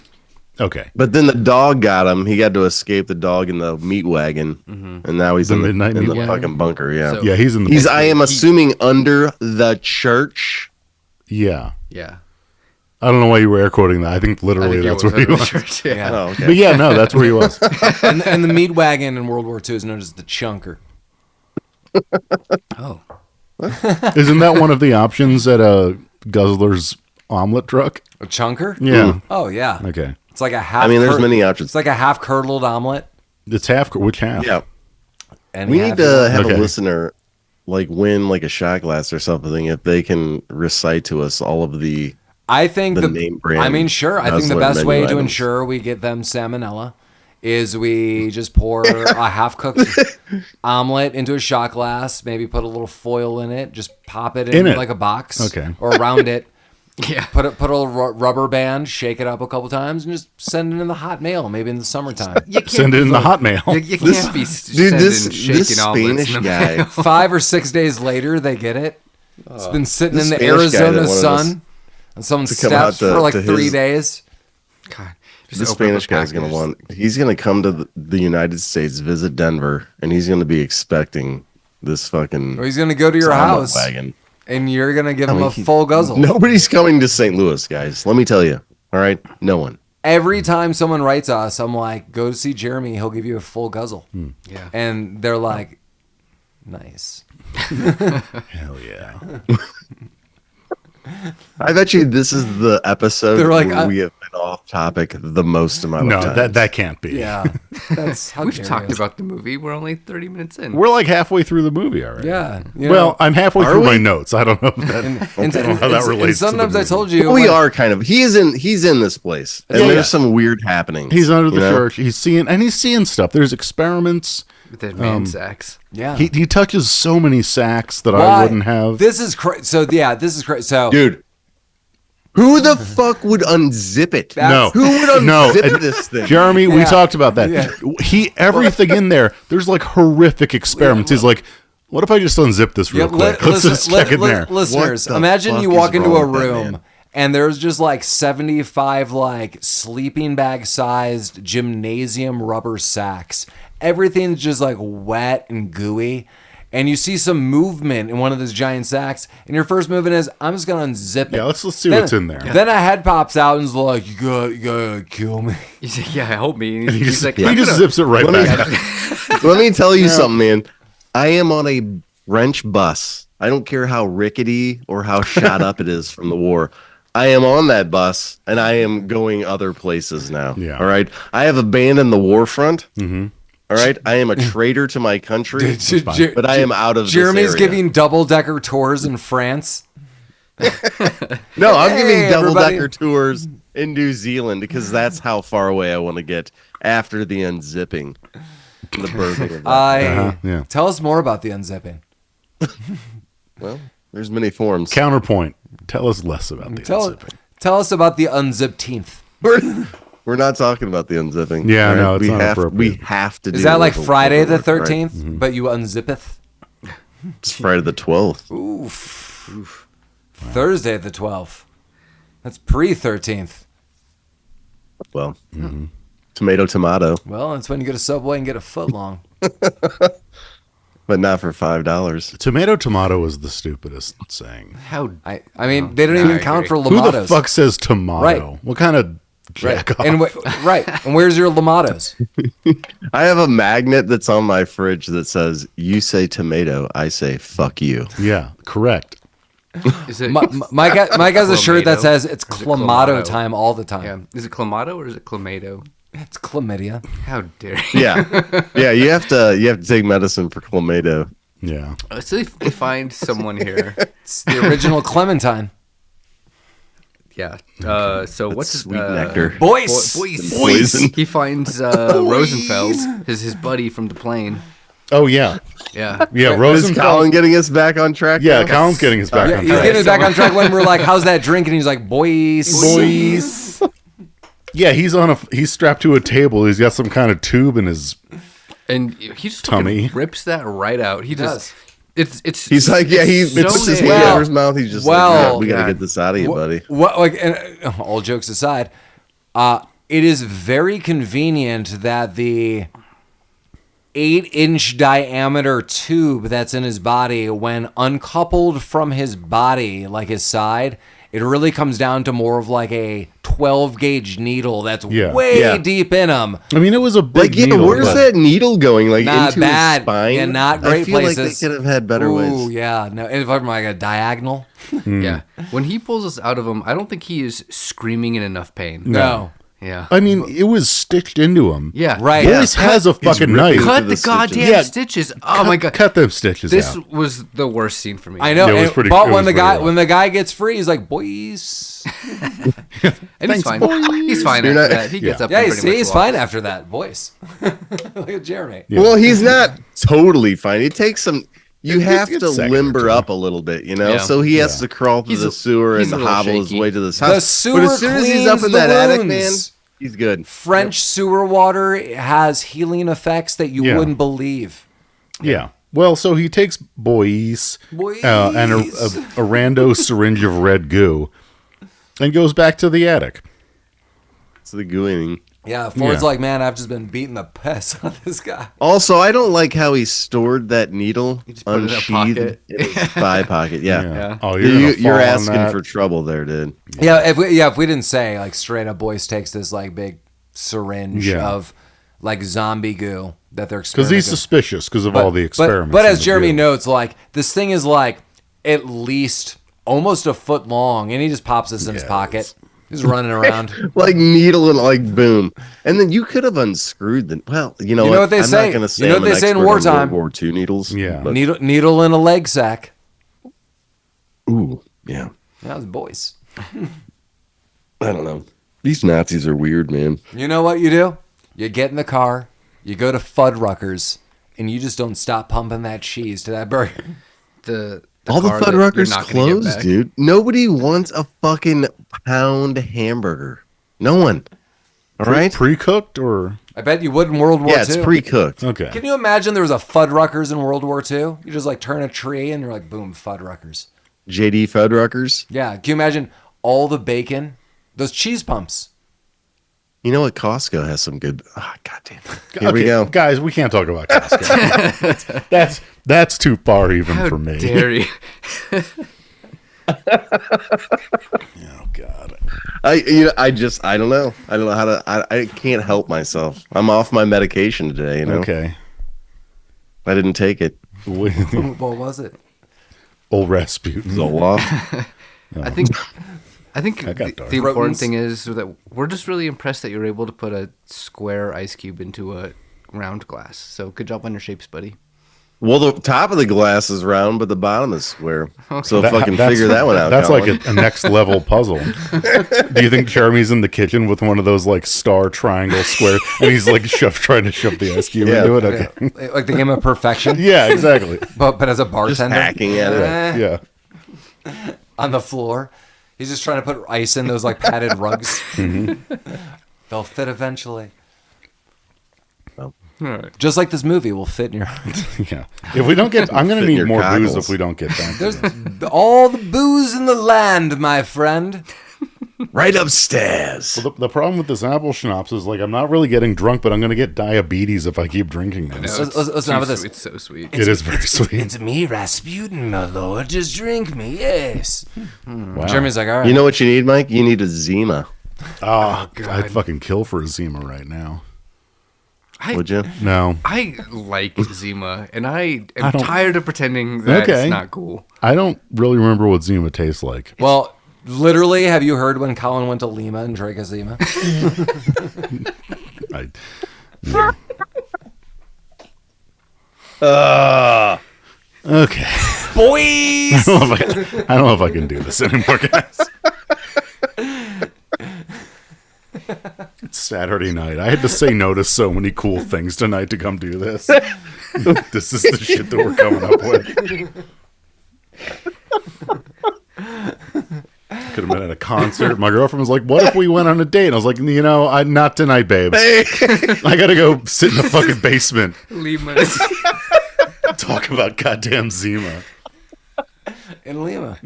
Okay. But then the dog got him. He had to escape the dog in the meat wagon, and now he's in midnight the meat wagon? fucking bunker. Yeah, So- Yeah, he's in the. he's. I am assuming under the church. Yeah. Yeah. I don't know why you were air quoting that. I think literally that's where he was. Yeah. Oh, okay. But yeah, no, that's where he was. And the meat wagon in World War II is known as the chunker. Oh. Isn't that one of the options at a Guzzler's omelet truck? A chunker? Yeah. Oh yeah. Okay. It's like a half. I mean, there's many options. It's like a half curdled omelet. It's half. Which half? Yeah, And we need to have Okay. a listener like win like a shot glass or something if they can recite to us all of the. I think the name brand I mean, sure. I think the Guzzler best way menu to items. ensure we get them salmonella is we just pour a half cooked omelet into a shot glass. Maybe put a little foil in it. Just pop it in In it? like a box. Okay. Or around it. Yeah. Put a little rubber band. Shake it up a couple times and just send it in the hot mail. Maybe in the summertime. You can't, Send it in the hot mail. you can't be Dude, sending this shaking omelets Spanish in the guy. mail. 5 or 6 days later, they get it. It's been sitting The in the Spanish guy that Arizona wanted us sun on someone's to come out steps for like to 3 his- days. God. Just The open up a Spanish guy's package. gonna want. He's gonna come to the United States, visit Denver, and he's gonna be expecting this fucking Or he's going to go to your omelet house wagon. and you're going to give I him mean, a full guzzle. Nobody's coming to St. Louis, guys. Let me tell you. All right, no one. Every time someone writes us, I'm like, go see Jeremy. He'll give you a full guzzle. Yeah. And they're like, nice. Hell yeah. I bet you this is the episode They're like, where we have been off topic the most amount No, of time. that can't be. Yeah. That's how We've dare talked you. about the movie. We're only 30 minutes in. We're like halfway through the movie already. Yeah. You Well, know, I'm halfway Are through my we? notes. I don't know if that, and I don't know how that relates to the sometimes I movie. told you. we when- are kind of. He's in this place, and Yeah, there's yeah. some weird happenings. He's under the you know? church. He's seeing stuff. There's experiments. With that man sacks. Yeah. He touches so many sacks that I Why? wouldn't have. This is crazy. So, yeah, this is crazy. So, Dude. Who the fuck would unzip it? No. Who would No, unzip and- this thing? Jeremy, we Yeah. talked about that. Yeah. Everything in there. There's like horrific experiments. He's like, what if I just unzip this real quick? Let's just check in there. Listeners, What the imagine fuck you is walk into a wrong with that, room man? and there's just like 75 like sleeping bag sized gymnasium rubber sacks. Everything's just like wet and gooey. And you see some movement in one of those giant sacks, and your first movement is, I'm just gonna unzip it. Yeah, let's see Then- what's in there. Then a head pops out and is like, you gotta kill me. He's like, yeah, help me. And He he's just, like, he I'm just gonna- zips it right back. Let me tell you something, man. I am on a French bus. I don't care how rickety or how shot up it is from the war. I am on that bus, and I am going other places now. Yeah. All right. I have abandoned the war front. Mm-hmm. All right. I am a traitor to my country, but I am out of Jeremy's this area. giving double-decker tours in France. No, I'm Hey, giving double-decker everybody. tours in New Zealand because that's how far away I want to get after the unzipping. The birthing of that. Yeah. Tell us more about the unzipping. Well, there's many forms. Counterpoint. Tell us less about the unzipping. Tell us about the unzipped. We're not talking about the unzipping. Yeah, all no, it's we not have appropriate. we have to. Is do that like with Friday the paperwork, right? 13th, but you unzippeth? It's Friday the 12th. Oof. Thursday the 12th. That's pre-13th. Well, tomato, Well, that's when you go to Subway and get a foot long. but not for $5. Tomato is the stupidest saying. How? I mean, they don't even I count agree. for Who Lamados. the fuck says tomato? Right. What kind of Right. jack off? And right. And where's your Lamados? I have a magnet that's on my fridge that says, "You say tomato, I say fuck you." Yeah, correct. Is it? Mike has a shirt that Clamato? says it's Or is it Clamato Clamato? time all the time. Yeah. Is it clamato or is it clamato? It's chlamydia. How dare you? Yeah, yeah. You have to take medicine for chlamydia. Yeah. So they find someone here. It's the original Clementine. Yeah. So what's his sweet nectar. Boyce. Boyce. Poison. He finds Rosenfeld, his buddy from the plane. Oh yeah. Yeah. Yeah. Is Rosenfeld. Colin getting us back on track? Yeah, now? Colin's getting us back Yeah, on he's track. getting us back on track when we're like, how's that drink? And he's like, Boyce. Yeah, he's strapped to a table. He's got some kind of tube in his And he just Tummy. fucking rips that right out. He does. just it's He's like, yeah, he so puts his nasty. hand over his mouth. He's just Well, like, we gotta God. get this out of you, buddy. What like and, all jokes aside, it is very convenient that the 8-inch diameter tube that's in his body, when uncoupled from his body, like his side, it really comes down to more of like a 12 gauge needle that's Yeah. way Yeah. deep in him. I mean, it was a big Like, yeah, needle. where's but- that needle going? Like Not into bad. his spine? Yeah, not great I feel places. like they could have had better Ooh, ways. yeah. No, if I'm like a diagonal. Yeah. When he pulls us out of him, I don't think he is screaming in enough pain. No. Yeah. I mean, it was stitched into him. Yeah. Right. Boyce has a fucking ripping knife. through Cut the the goddamn stitches. Yeah. stitches. Oh my god. Cut them stitches This out. was the worst scene for me. I know. Yeah, it was and- pretty- but it when was the pretty guy rough. when the guy gets free, he's like, boys. And he's fine. He's fine You're after not- that. He gets Yeah. up Yeah, and you pretty see, much he's walks. fine after that. Voice. Look at Jeremy. Yeah. Well, he's not totally fine. It takes some. You have it's to second or limber two. up a little bit, you know. Yeah. So he has to crawl through He's the a- sewer he's and a little hobble his shaky. way to this The house. sewer But as soon as he's up cleans in the that attic, man, wounds. he's good. French sewer water has healing effects that you Yeah. wouldn't believe. Yeah. Well, so he takes Boyce Boyce. And a rando syringe of red goo and goes back to the attic. It's the gooing. Yeah, Ford's Yeah. like, man, I've just been beating the piss on this guy. Also, I don't like how he stored that needle just put it in a unsheathed pocket. in his thigh pocket. Yeah. Yeah. Oh, You're you're asking that. for trouble there, dude. Yeah, if we didn't say like straight up, Boyce takes this like big syringe Yeah. of like zombie goo that they're Because experimenting. he's suspicious because of all the experiments. But in as the Jeremy goo. notes, like this thing is like at least almost a foot long, and he just pops this in his Yeah, pocket. He's running around. Like needle and like boom. And then you could have unscrewed them. Well, you know what they I'm say. not going to say You know I'm what an they say in expert on wartime. World War II needles. Yeah. But, Needle in a leg sack. ooh, yeah. That was Boyce. I don't know. These Nazis are weird, man. You know what you do? You get in the car, you go to Fuddruckers, and you just don't stop pumping that cheese to that burger. All the car that you're Fuddruckers not gonna get closed, back. dude. Nobody wants a fucking pound hamburger. No one. All right? Pre-cooked or I bet you would in World War Yeah, it's II. pre-cooked. okay? Can you imagine there was a Fuddruckers in World War II? You just like turn a tree and you're like, boom, Fuddruckers. JD Fuddruckers. Yeah. Can you imagine all the bacon? Those cheese pumps. You know what? Costco has some good. Ah, goddamn. Here we Okay, go. guys. We can't talk about Costco. that's too far even How for me. dare you? Oh God. I don't know. I don't know how to. I can't help myself. I'm off my medication today. You know. Okay. I didn't take it. What was it? Old Rasputin. Zoloft. I think That got dark. the important Rodents. thing is that we're just really impressed that you're able to put a square ice cube into a round glass. So good job on your shapes, buddy. Well, the top of the glass is round, but the bottom is square. So That- fucking that's- figure that one out. That's Colin. like a next level puzzle. Do you think Jeremy's in the kitchen with one of those like star triangle square and he's like trying to shove the ice cube Yeah. into it? Okay. Like the game of perfection, Yeah, exactly. but as a just bartender hacking at it. Eh, Yeah. on the floor. He's just trying to put ice in those like padded rugs. They'll fit eventually. Well, Just like this movie will fit in your. Yeah. If we don't get, I'm going to Fit in need your more booze goggles. if we don't get back. There's all the booze in the land, my friend. right upstairs. The problem with this apple schnapps is like I'm not really getting drunk, but I'm going to get diabetes if I keep drinking this. Listen, how about this? It's so sweet. It is very sweet. It's me, Rasputin, my lord. Just drink me, yes. Wow. Jeremy's like, all right. You know what you need, Mike? You need a Zima. Oh, I'd fucking kill for a Zima right now. Would you? No, I like Zima, and I am I don't- tired of pretending that Okay. it's not cool. I don't really remember what Zima tastes like. Well, literally, have you heard when Collin went to Lima and drank a Zima? I, okay. Boys! I don't know if I can do this anymore, guys. It's Saturday night. I had to say no to so many cool things tonight to come do this. This is the shit that we're coming up with. Could have went at a concert. My girlfriend was like, "What if we went on a date?" And I was like, not tonight, babe. I gotta go sit in the fucking basement. Lima. Talk about goddamn Zima. In Lima.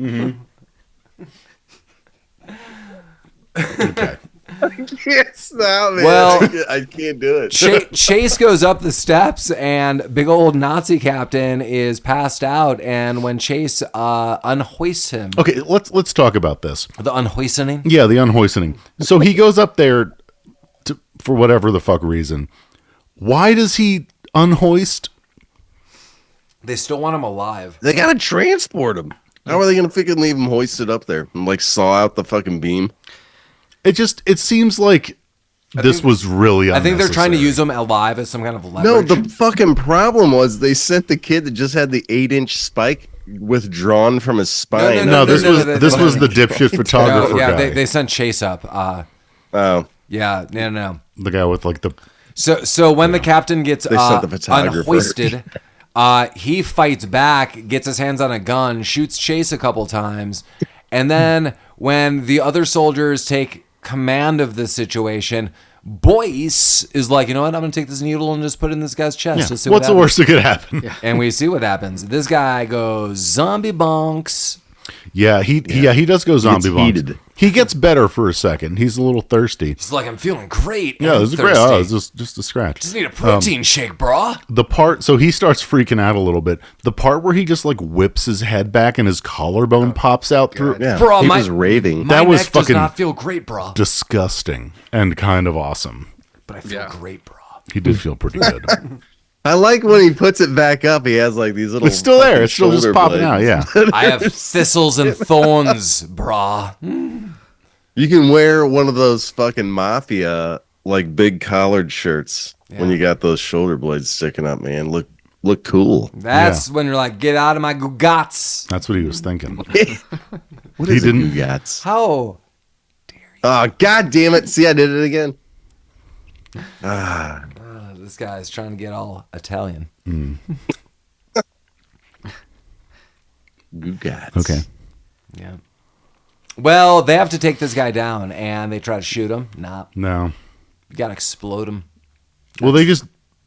Okay. I can't stop, man. Well, I can't do it. Chase goes up the steps, and big old Nazi captain is passed out. And when Chase unhoists him, Okay, let's talk about this. the unhoisting, Yeah, the unhoisting. So he goes up there for whatever the fuck reason. Why does he unhoist? they still want him alive. They gotta transport him. How are they gonna fucking leave him hoisted up there and like saw out the fucking beam? It seems like this was really I think they're trying to unnecessary. use him alive as some kind of No, leverage. the fucking problem was they sent the kid that just had the 8-inch spike withdrawn from his spine. No, this was no, the dipshit photographer yeah, guy. they sent Chase up. Oh, Yeah, no. The guy with like the So when the captain gets They sent the photographer. unhoisted, he fights back, gets his hands on a gun, shoots Chase a couple times, and then when the other soldiers take command of this situation, Boyce is like, you know what? I'm going to take this needle and just put it in this guy's chest. To see what's the what worst that could happen? And we see what happens. This guy goes zombie bonks. Yeah, he does go zombie gets bonks. heated. He gets better for a second. He's a little thirsty. He's like, I'm feeling great. Yeah, and this is great. thirsty. Oh, it's just a scratch. Just need a protein shake, brah. The part, so he starts freaking out a little bit. The part where he just like whips his head back and his collarbone pops out through. yeah. Bro, he my- was raving. My That was neck does fucking not feel great, brah. Disgusting and kind of awesome. But I feel great, brah. He did feel pretty good. I like when he puts it back up. He has like these little. It's still there. fucking It's still just shoulder popping out. blades. Yeah. I have thistles and thorns, brah. You can wear one of those fucking mafia like big collared shirts when you got those shoulder blades sticking up, man. Look cool. That's when you're like, get out of my gugats. That's what he was thinking. What He is didn't- it, you got? How? Oh, god damn it. See, I did it again. This guy's trying to get all Italian. Gugats. Okay. Yeah. Well, they have to take this guy down, and they try to shoot him. Nah, No. you gotta explode him. Well, they just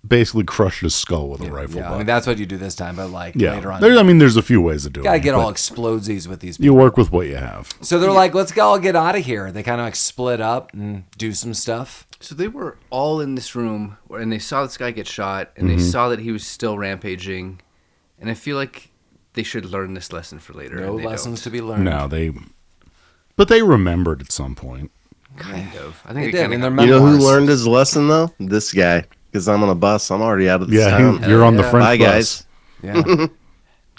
basically crushed his skull with a rifle Yeah, I butt. mean that's what you do this time, but like Yeah. later on, There's a few ways to do gotta it. get but all explosies with these people. You work with what you have. So they're like, let's all get out of here. They kind of like split up and do some stuff. So they were all in this room, and they saw this guy get shot, and they saw that he was still rampaging, and I feel like they should learn this lesson for later. No and they lessons don't. to be learned. No, but they remembered at some point. Kind of. I They think did it in kind their of. You know who memoirs. learned his lesson though? This guy. Because I'm on a bus. I'm already out of this Yeah, town. you're on the yeah. French Bye, bus. guys. Yeah.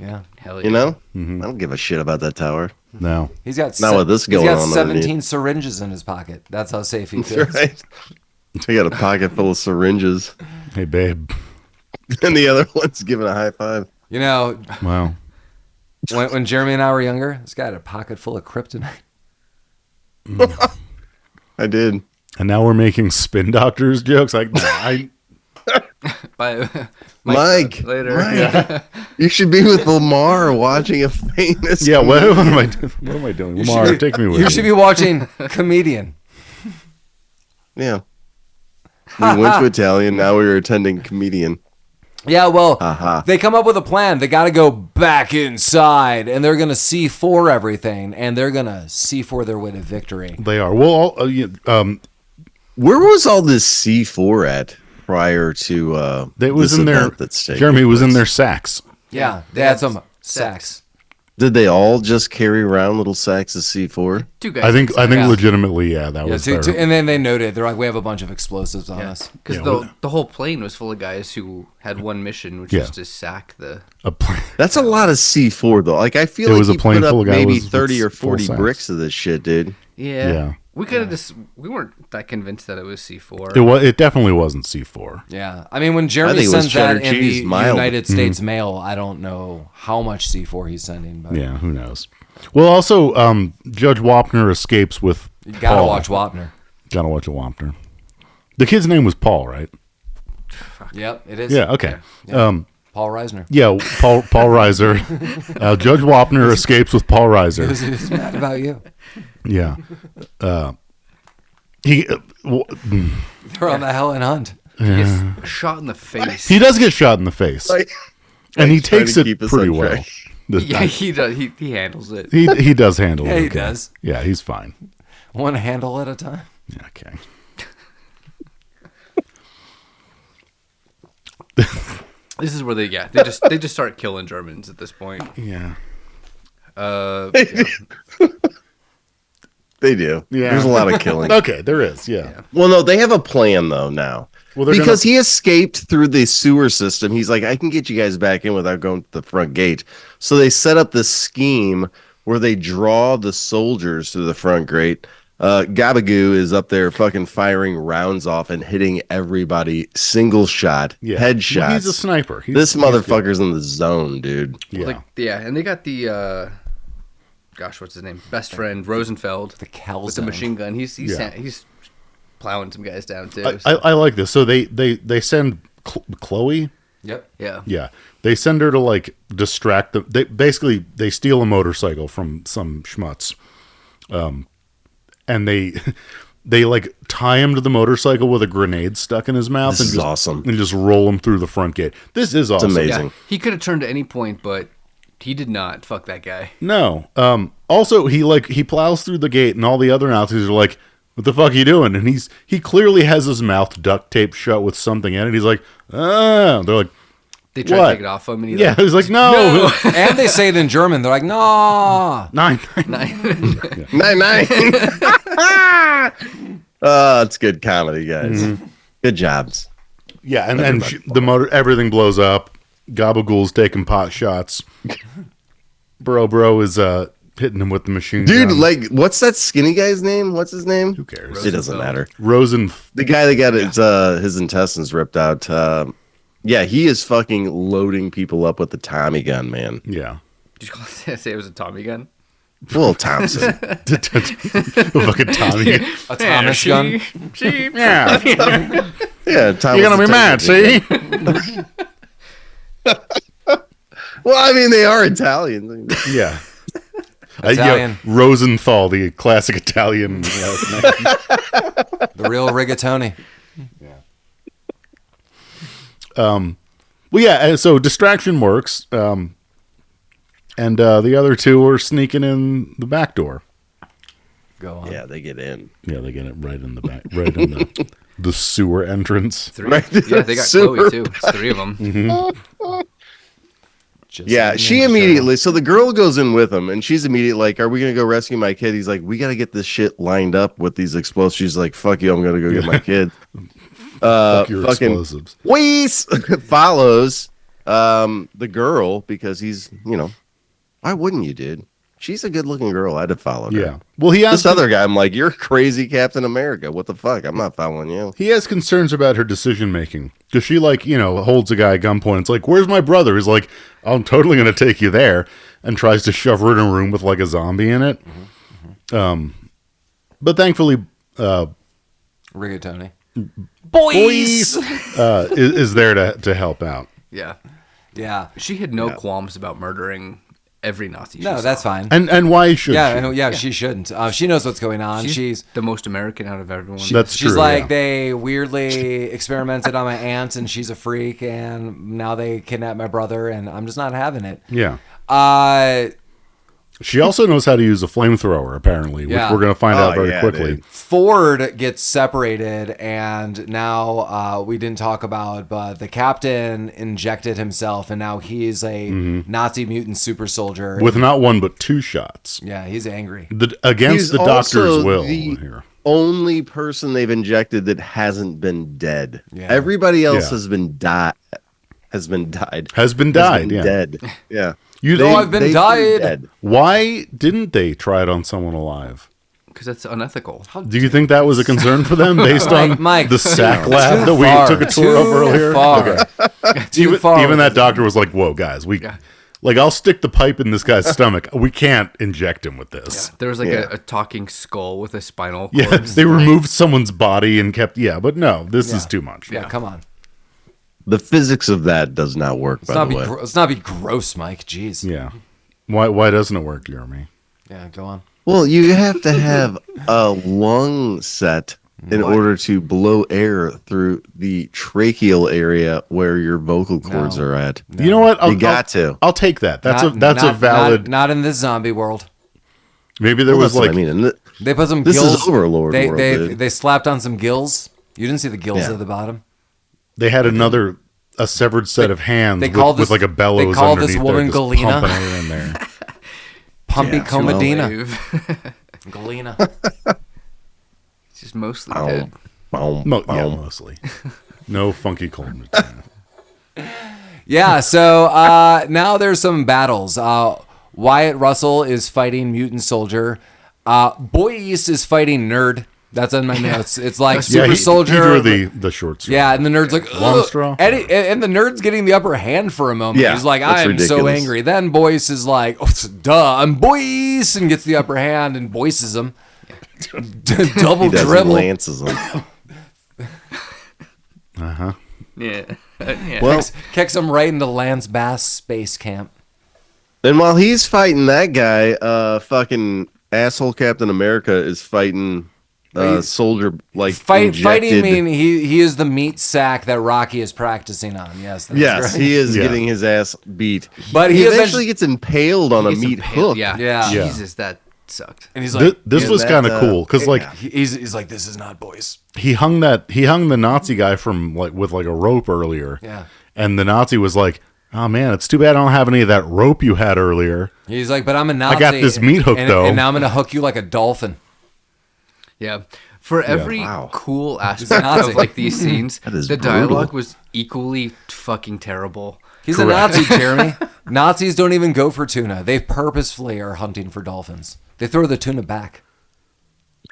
Yeah. Hell yeah. You know? I don't give a shit about that tower. No. He's got Not with this going he's got on 17 underneath. syringes in his pocket. That's how safe he feels. Right? I got a pocket full of syringes. Hey, babe. And the other one's giving a high five. You know, Wow. when Jeremy and I were younger, this guy had a pocket full of kryptonite. I did. And now we're making spin doctors jokes. Like, Bye. Mike. Later. Mike. You should be with Lamar watching a famous. yeah. What am I doing? What am I doing? Lamar, take me with You should be watching Comedian. Yeah. We went to Italian. Now we were attending comedian. Yeah, well, Uh-huh. they come up with a plan. They got to go back inside, and they're going to C4 everything, and they're going to C4 their way to victory. They are. Well, Where was all this C4 at prior to it was this in their. event that's taking Jeremy was in place? their sacks. Yeah, they had some sacks. Did they all just carry around little sacks of C4? Two guys. I think Yeah. legitimately, yeah, that Yeah, was their. and then they noted, they're like, we have a bunch of explosives on us. Because Yeah, the whole plane was full of guys who had one mission, which Yeah. was to sack the. a plane. That's a lot of C4 though. Like I feel It like was a you plane put full up of guys maybe with 30 or full 40 sacks. bricks of this shit, dude. Yeah. Yeah. We could have just. We weren't that convinced that it was C4. It definitely wasn't C4. Yeah. I mean, when Jeremy think it was sends that cheddar in cheese, the mild. United States mail, I don't know how much C4 he's sending. But Yeah, who knows? Well, also, Judge Wapner escapes with. you got to Paul. watch Wapner. Gotta watch a The kid's name was Paul, right? Yep, it is. Yeah. Okay. Paul Reisner. Yeah, Paul Reiser. Judge Wapner escapes with Paul Reiser. He's mad about you. Yeah. They're on the Helen Hunt. He gets shot in the face. He does get shot in the face. And he trying takes to it keep us pretty on well. track. This Yeah, time. he does. He handles it. He does handle it. Yeah, he okay. does. Yeah, he's fine. One handle at a time. Yeah, okay. This is where they just start killing Germans at this point. Yeah. They do. Yeah. There's a lot of killing. Okay, there is. Yeah. Well, no, they have a plan though now. Well, they're Because he escaped through the sewer system. He's like, I can get you guys back in without going to the front gate. So they set up this scheme where they draw the soldiers through the front gate. Gabagoo is up there fucking firing rounds off and hitting everybody single shot, headshots. Well, he's a sniper. This motherfucker's in the zone, dude. Yeah. And they got the gosh, what's his name? Best friend Rosenfeld, the calzone with the machine gun. He's plowing some guys down too. I like this. So they send Chloe. Yep. Yeah. Yeah, they send her to like distract them. They steal a motorcycle from some schmutz, and they like tie him to the motorcycle with a grenade stuck in his mouth. This is awesome. And just roll him through the front gate. This is awesome. It's amazing. Yeah. He could have turned at any point, but he did not. Fuck that guy. No. Also, he plows through the gate, and all the other Nazis are like, "What the fuck are you doing?" And he clearly has his mouth duct taped shut with something in it. He's like, "Ah." They're like, They tried "What?" to take it off him, and He's like, "No." And they say it in German. They're like, no. Nine. Nine. It's good comedy, guys. Good jobs. Yeah, and then the motor, everything blows up. Gabagool's taking pot shots. Bro is hitting him with the machine Dude, gun. like, what's that skinny guy's name? What's his name? Who cares? It doesn't matter. The guy that got his intestines ripped out. Yeah, he is fucking loading people up with the Tommy gun, man. Yeah. Did you say it was a Tommy gun? Well, Thompson. Fucking Tommy. A Thomas gun. Yeah. Yeah, Thomas. You're gonna be mad, see? Well, I mean, they are Italian. Yeah. Italian. Rosenthal, the classic Italian. The real rigatoni. Well, yeah. So distraction works, and the other two are sneaking in the back door. Go on. Yeah, they get in. Yeah, they get it right in the back, right in the sewer entrance. Three. Right. Yeah, they got Chloe too. It's three of them. Yeah, she immediately. So the girl goes in with him, and she's immediately like, "Are we gonna go rescue my kid?" He's like, "We got to get this shit lined up with these explosives." She's like, "Fuck you, I'm gonna go get my kid." Fuck your fucking explosives. Weiss follows the girl because he's, why wouldn't you, dude? She's a good-looking girl. I'd have followed her. Yeah. Well, he has This other guy, I'm like, you're crazy Captain America. What the fuck? I'm not following you. He has concerns about her decision making because she holds a guy at gunpoint. It's like, "Where's my brother?" He's like, "I'm totally going to take you there," and tries to shove her in a room with like a zombie in it. But thankfully, Rigatoni. Boyce is there to help out. Yeah. Yeah. She had no qualms about murdering every Nazi. No, that's fine. And why should she? She shouldn't. She knows what's going on. She's the most American out of everyone. That's she's true, like, yeah. they weirdly experimented on my aunt, and she's a freak, and now they kidnapped my brother, and I'm just not having it. Yeah. She She also knows how to use a flamethrower, apparently, which we're going to find out very quickly. Dude. Ford gets separated, and now we didn't talk about, but the captain injected himself, and now he's a Nazi mutant super soldier. With not one but two shots. Yeah, he's angry. Against He's the doctor's also will. the Here. only person they've injected that hasn't been dead. Yeah. Everybody else Yeah. has been died. Has been Dead, yeah. Dead. Yeah. I've been they've died. dead. Why didn't they try it on someone alive? Because that's unethical. Do you think that was a concern for them based on Mike, the sack too lab that we far, took a tour of earlier? Too far. Even that doctor was like, "Whoa, guys, I'll stick the pipe in this guy's stomach. We can't inject him with this." There was like Yeah. a talking skull with a spinal cord. Yeah, they removed someone's body and kept. Yeah, but no, this is too much. Yeah, come on. The physics of that does not work, by the way. Let's not be gross, Mike. Jeez. Yeah. Why doesn't it work, Jeremy? Yeah, go on. Well, you have to have a lung set in order to blow air through the tracheal area where your vocal cords are at. You know what? You got to. I'll take that. That's a valid. Not in this zombie world. Maybe there was That's like. what I mean. They put some This gills. is Overlord world, dude. They slapped on some gills. You didn't see the gills at the bottom. They had a severed set of hands with like a bellows they call underneath this woman there, just Galena. pumping air in there. Pumpy Comadina. Wave. Galena. She's mostly dead. Mostly. No funky cold material. Yeah, so now there's some battles. Wyatt Russell is fighting Mutant Soldier. Boyce is fighting Nerd. That's on my notes. It's like Super Soldier. He drew the short straw. Yeah, and the Nerd's like, Long ugh. straw? And the Nerd's getting the upper hand for a moment. Yeah, He's like, that's I am so ridiculous. angry. Then Boyce is like, oh, duh, I'm Boyce, and gets the upper hand and Boyces him. Double He does, he dribble. lances them. Yeah. Yeah. Well, Kicks him right into Lance Bass Space Camp. and while he's fighting that guy, fucking asshole Captain America is fighting soldier like Fighting injected. mean he is the meat sack that Rocky is practicing on. Yes. That's Yes, right. he is Yeah. getting his ass beat. But he he eventually gets impaled on a He's meat impaled. hook. Yeah. Yeah. Jesus, that sucked. And he's like, This was that, kind of cool because like he's like, this is not Boyce. he hung the Nazi guy from with a rope earlier. Yeah. And the Nazi was like, "Oh man, it's too bad I don't have any of that rope you had earlier." He's like, but I'm a Nazi. got this meat hook, and, though. and now I'm gonna hook you like a dolphin. Yeah. For every Wow. cool aspect Nazi. of like these scenes, That is the brutal. dialogue was equally fucking terrible. He's a Nazi, Jeremy. Nazis don't even go for tuna. They purposefully are hunting for dolphins. They throw the tuna back.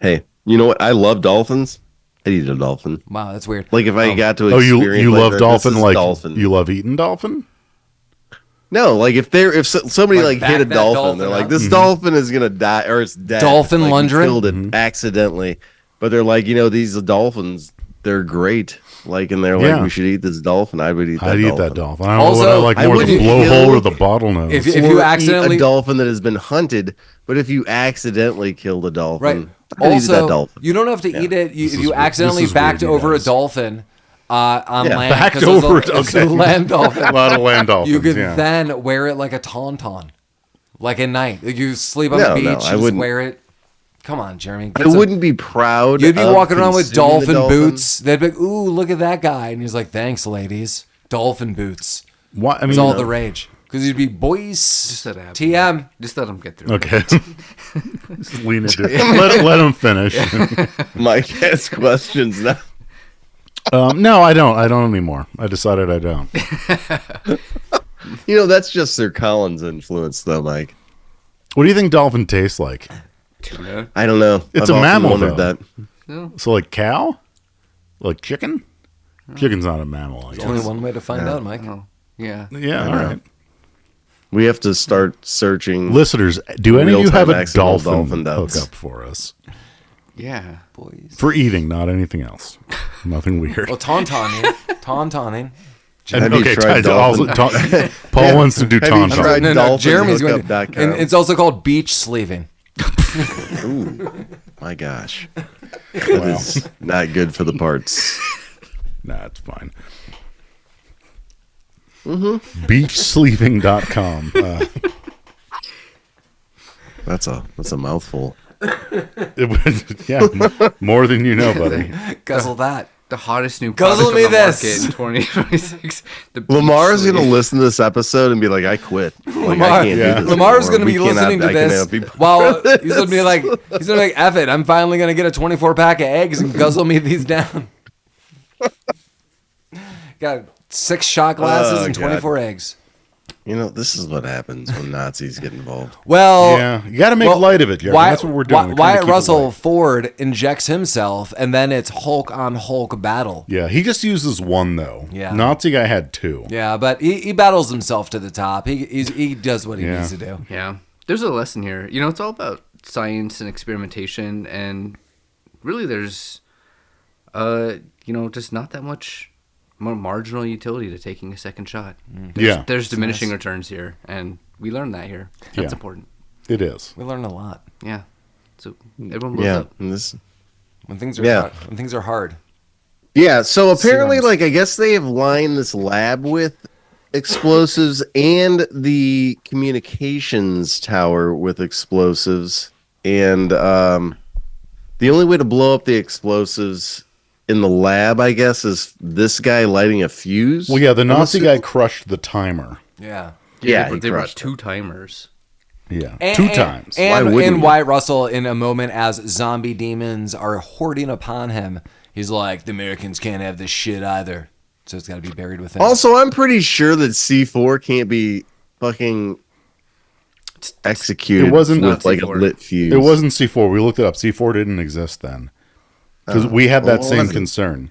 Hey, you know what? I love dolphins. I'd eat a dolphin. Wow, that's weird. Like if I got to Oh, experience you like, love this dolphin is like dolphin. you love eating dolphin? No, like if somebody Like, like hit a back that dolphin, dolphin they're like, up. this dolphin is gonna die or it's dead. Dolphin like, we Lundgren? killed it accidentally, but they're like, these dolphins, they're great. Like, and they're Yeah. like, we should eat this dolphin. I would eat that I'd dolphin. eat that dolphin. I don't Also, know what I like I more, the wouldn't blowhole kill- or the bottlenose. If Or you eat accidentally a dolphin that has been hunted, but if you accidentally killed a dolphin, right, I'd eat that also dolphin. you don't have to eat it. If you accidentally this is weird, backed you over a guys. dolphin on Yeah, land, backed 'cause it was over a- it, it's a okay. land dolphin. a lot of land dolphins. You could yeah. then wear it like a tauntaun, like at night. Like you sleep on No, the beach, no, you I just wouldn't. wear it. Come on, Jeremy. I wouldn't be proud. You'd be of walking around with consuming the dolphin boots. They'd be like, "Ooh, look at that guy," and he's like, "Thanks, ladies." Dolphin boots. What? I It's mean, all the rage because you'd be Boyce. Just let it happen. TM. Just let him get through. okay. Just lean into it. Let him finish. Mike has questions now. No, I don't. I don't anymore. I decided I don't. That's just Sir Colin's influence, though, Mike. What do you think dolphin tastes like? Tuna. I don't know. It's I've a often mammal, wondered though. that. So like cow? Like chicken? Chicken's not a mammal, I guess. Only one way to find out, Mike. Oh, yeah. Yeah, all right. We have to start searching. Listeners, do any of you have a Real-time dolphin dolphin doubts. hookup for us? Yeah. Boys. For eating, not anything else. Nothing weird. Well, tauntauning. Tauntauning. And, Have you okay, tried also, Paul wants to do Have you tauntaun. tried No, Jeremy's going to. dolphinhookup.com. And it's also called beach sleeving. Ooh, my gosh. That is not good for the parts. Nah, it's fine. Beachsleeving.com. That's a mouthful. Yeah, more than you know, buddy. Guzzle that. The hottest new Guzzle product me on the this. market in 2026. The Lamar's beach going to sleeve. listen to this episode and be like, I quit. Like, Lamar, I can't yeah. do this Lamar's anymore. going to be We cannot- listening to I this cannot be- while he's going to be like, F it. I'm finally going to get a 24 pack of eggs and guzzle me these down. Got 6 shot glasses Oh, and God. 24 eggs. This is what happens when Nazis get involved. Well, Yeah, you got to make light of it, Jeremy. That's what we're doing. We're trying to Wyatt keep it Russell light. Ford injects himself, and then it's Hulk on Hulk battle. Yeah, he just uses one though. Yeah. Nazi guy had 2. Yeah, but he battles himself to the top. He does what he Yeah. needs to do. Yeah. There's a lesson here. It's all about science and experimentation, and really there's, just not that much more marginal utility to taking a second shot. Yeah. There's diminishing returns here, and we learned that here. That's important. It is. We learned a lot. Yeah. So everyone blows Yeah. up. And this, When things are hard, when things are hard. yeah. So apparently, Serums. like, I guess they have lined this lab with explosives and the communications tower with explosives. And the only way to blow up the explosives in the lab, I guess, is this guy lighting a fuse. Well, yeah, the I'm Nazi assuming- guy crushed the timer. Yeah. Yeah, they he brought crushed 2 timers. Yeah, And, 2 times. And, wouldn't and you? Wyatt Russell, in a moment as zombie demons are hoarding upon him, he's like, the Americans can't have this shit either. So it's got to be buried within. Also, I'm pretty sure that C4 can't be fucking executed It wasn't- with like a C4. lit fuse. It wasn't C4. We looked it up. C4 didn't exist then. Because we had that well, same wasn't- concern.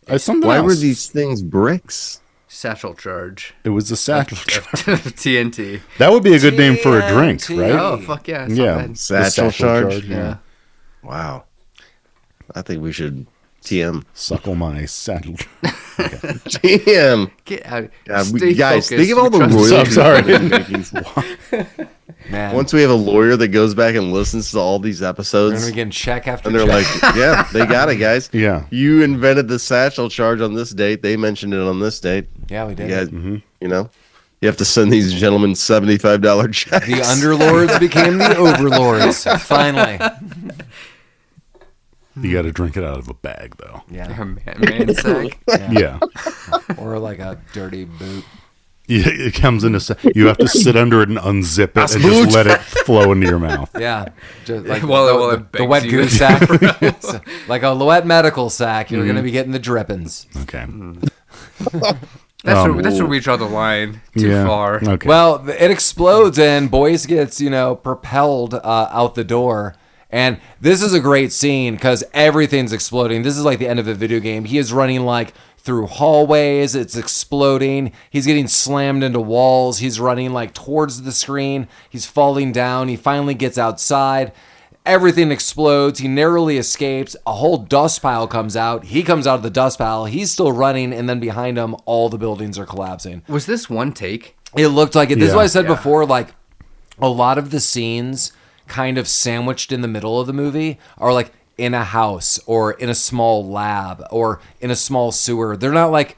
It's something Why else. were these things bricks? Satchel charge. It was the satchel. TNT. That would be a good name for a drink, TNT. right? Oh, fuck yeah. It's Yeah. not bad. The Satchel charge? Yeah. Wow. I think we should TM. Suckle my satchel. TM. Get out. God, Stay guys, focused. think of all the We trust- royalties. I'm sorry. Man, Once we have a lawyer that goes back and listens to all these we're episodes, going to be getting check after and they're check. like, yeah, they got it, guys. Yeah. You invented the satchel charge on this date. They mentioned it on this date. Yeah, we did. You guys, you know, you have to send these gentlemen $75 checks. The underlords became the overlords. Finally. You got to drink it out of a bag, though. Yeah. Man sack. Yeah. Or like a dirty boot. It comes in you have to sit under it and unzip it and boot. just let it flow into your mouth. Yeah. Just like Well, the, it the wet begs you goose to- sack. So, like a wet medical sack. You're going to be getting the drippings. Okay. That's where we draw the line too far. Okay. Well, it explodes and Boyce gets, propelled out the door. And this is a great scene because everything's exploding. This is like the end of a video game. He is running like through hallways. It's exploding. He's getting slammed into walls. He's running like towards the screen. He's falling down. He finally gets outside. Everything explodes. He narrowly escapes. A whole dust pile comes out. He comes out of the dust pile. He's still running. And then behind him, all the buildings are collapsing. Was this one take? It looked like it. This is what I said Yeah. before. Like a lot of the scenes kind of sandwiched in the middle of the movie are like in a house or in a small lab or in a small sewer. They're not like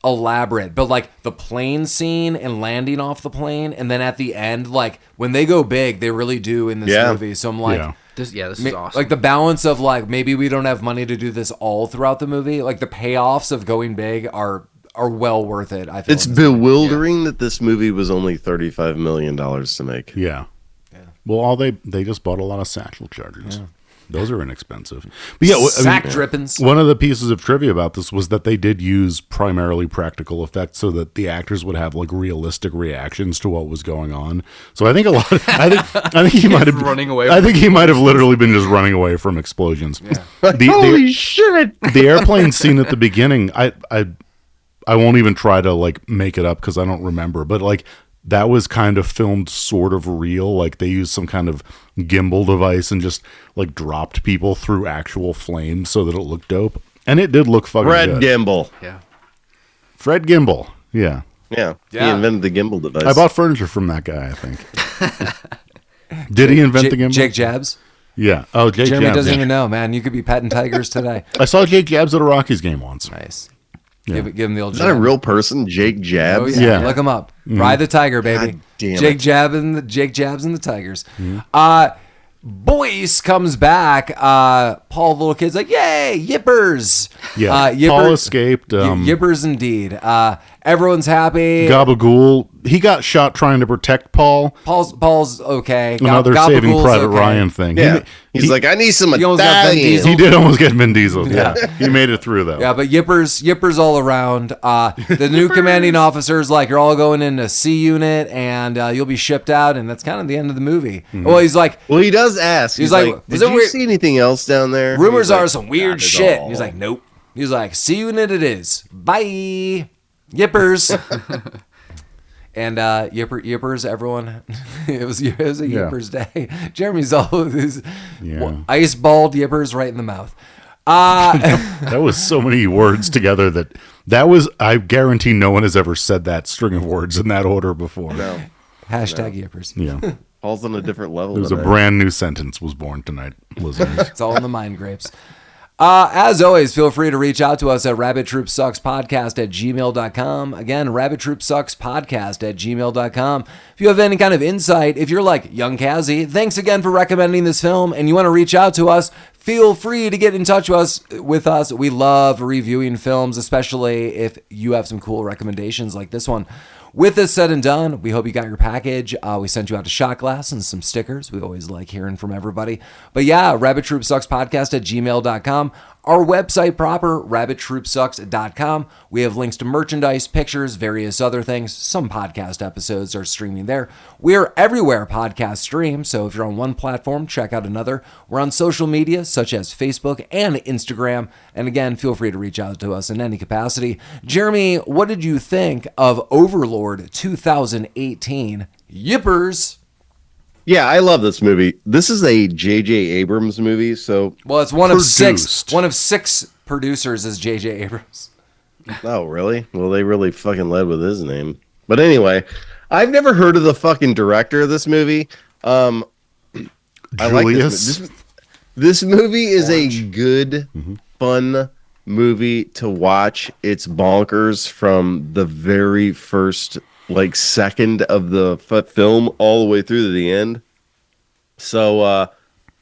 elaborate, but like the plane scene and landing off the plane. And then at the end, like when they go big, they really do in this movie. So I'm like, Yeah. This is awesome. like the balance of like, maybe we don't have money to do this all throughout the movie. Like the payoffs of going big are well worth it. I feel It's in this movie. bewildering that this movie was only $35 million to make. Yeah. Well, they just bought a lot of satchel chargers. Those are inexpensive. But yeah, Sack drippings. One of the pieces of trivia about this was that they did use primarily practical effects so that the actors would have like realistic reactions to what was going on. So I think a lot. I think he might have running away I think he might have literally been just running away from explosions. Holy shit! The airplane scene at the beginning, I won't even try to like make it up because I don't remember, but like that was kind of filmed sort of real. Like they used some kind of gimbal device and just like dropped people through actual flames so that it looked dope. And it did look fucking Fred good. Gimbal. yeah. Fred Gimbal. Yeah. Yeah, he Yeah. invented the gimbal device. I bought furniture from that guy, I think. Did he invent the gimbal? Jake Jabs. Yeah. Oh, Jake Jeremy Jabs. doesn't yeah. even know, man. You could be petting tigers today. I saw Jake Jabs at a Rockies game once. Nice. Yeah. Give him the old Is that a jab. real person, Jake Jabs? Oh, yeah. Yeah. Look him up. Ride the tiger, baby. God damn Jake it. Jake Jabs and the Tigers. Boyce comes back. Paul, the little kid's like, "Yay, yippers!" Yeah. Yippers, Paul escaped. Yippers indeed. Everyone's happy. Gabagool. He got shot trying to protect Paul. Paul's okay. Another Saving Gabagool's Private okay. Ryan thing. Yeah. He's like, I need some He almost got Vin Italian. Diesel. He did almost get Vin Diesel. Yeah. He made it through, though. Yeah, but yippers all around. The new commanding officer's like, you're all going into C unit and you'll be shipped out, and that's kind of the end of the movie. Well, he's like, Well, he does ask. He's like, like, was did it you weird- see anything else down there? rumors He's like, are some weird "Not at shit. all." He's like, nope. He's like, C unit it is. Bye. Yippers. And yippers, everyone. it was a yippers day. Jeremy's all these Yeah. ice balled yippers right in the mouth. That was so many words together that was, I guarantee no one has ever said that string of words in that order before. No. Hashtag yippers. Yeah. Paul's on a different level. There's a than I. brand new sentence was born tonight, listeners. It's all in the mind grapes. As always, feel free to reach out to us at rabbittroopsuckspodcast@gmail.com. Again, rabbittroopsuckspodcast@gmail.com. If you have any kind of insight, if you're like Yung Cazzy, thanks again for recommending this film, and you want to reach out to us, feel free to get in touch with us. We love reviewing films, especially if you have some cool recommendations like this one. With this said and done, we hope you got your package. We sent you out a shot glass and some stickers. We always like hearing from everybody. But yeah, rabbittroopsuckspodcast@gmail.com. Our website proper, rabbittroopsucks.com. We have links to merchandise, pictures, various other things. Some podcast episodes are streaming there. We're everywhere podcasts stream, so if you're on one platform, check out another. We're on social media, such as Facebook and Instagram. And again, feel free to reach out to us in any capacity. Jeremy, what did you think of Overlord 2018? Yippers! Yeah, I love this movie. This is a J.J. Abrams movie, so... Well, it's one of six. Produced. One of six producers is J.J. Abrams. Oh, really? Well, they really fucking led with his name. But anyway, I've never heard of the fucking director of this movie. I like Julius. this movie is a good, fun movie to watch. It's bonkers from the very first... second of the film all the way through to the end. So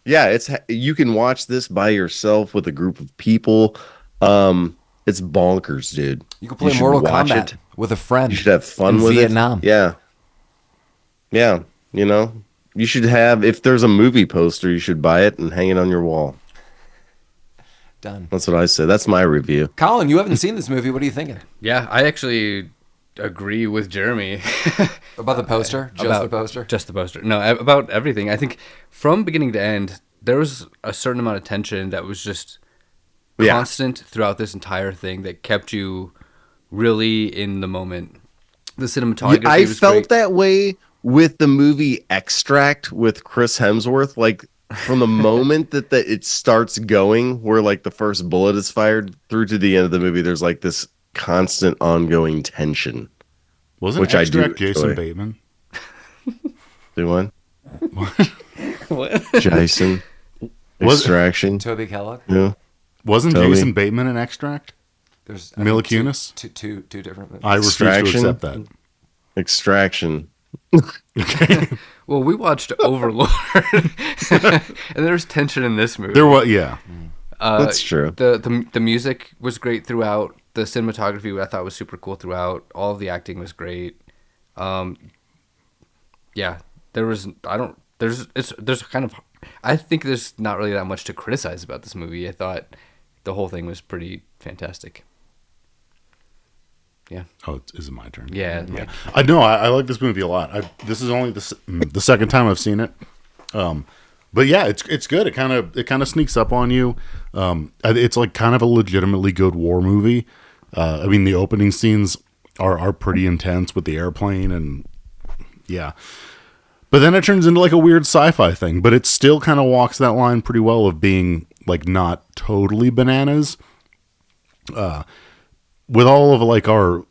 yeah, you can watch this by yourself with a group of people. It's bonkers, dude. You can play should Mortal watch Kombat it. with a friend. You should have fun in with Vietnam. it. Yeah, you know, you should have, if there's a movie poster, you should buy it and hang it on your wall. Done. That's what I say. That's my review. Colin, you haven't seen this movie. What are you thinking Yeah, I actually agree with Jeremy. about the poster? Just the poster? Just the poster. No, about everything. I think from beginning to end, there was a certain amount of tension that was just constant throughout this entire thing that kept you really in the moment. The cinematography I was felt great. that way with the movie Extract with Chris Hemsworth. Like from the moment that it starts going, where like the first bullet is fired through to the end of the movie, there's like this constant ongoing tension. Wasn't which I do Extract Jason enjoy. Bateman? Do one? What? Jason. Extraction. Toby Kellogg? Yeah. Wasn't Toby. Jason Bateman in Extract? There's Mila think, Kunis? two different movies. I refuse to Extraction? accept that. Extraction. Well, we watched Overlord, and there's tension in this movie. There was, yeah. That's true. The music was great throughout. The cinematography I thought was super cool throughout. All of the acting was great. Yeah, there's kind of, I think there's not really that much to criticize about this movie. I thought the whole thing was pretty fantastic. Yeah. Oh, is it my turn? Yeah. Yeah. I know. I like this movie a lot. This is only the second time I've seen it. But yeah, it's good. It kind of sneaks up on you. It's like kind of a legitimately good war movie. I mean, the opening scenes are pretty intense with the airplane and yeah. But then it turns into like a weird sci-fi thing, but it still kind of walks that line pretty well of being like not totally bananas. With all of like our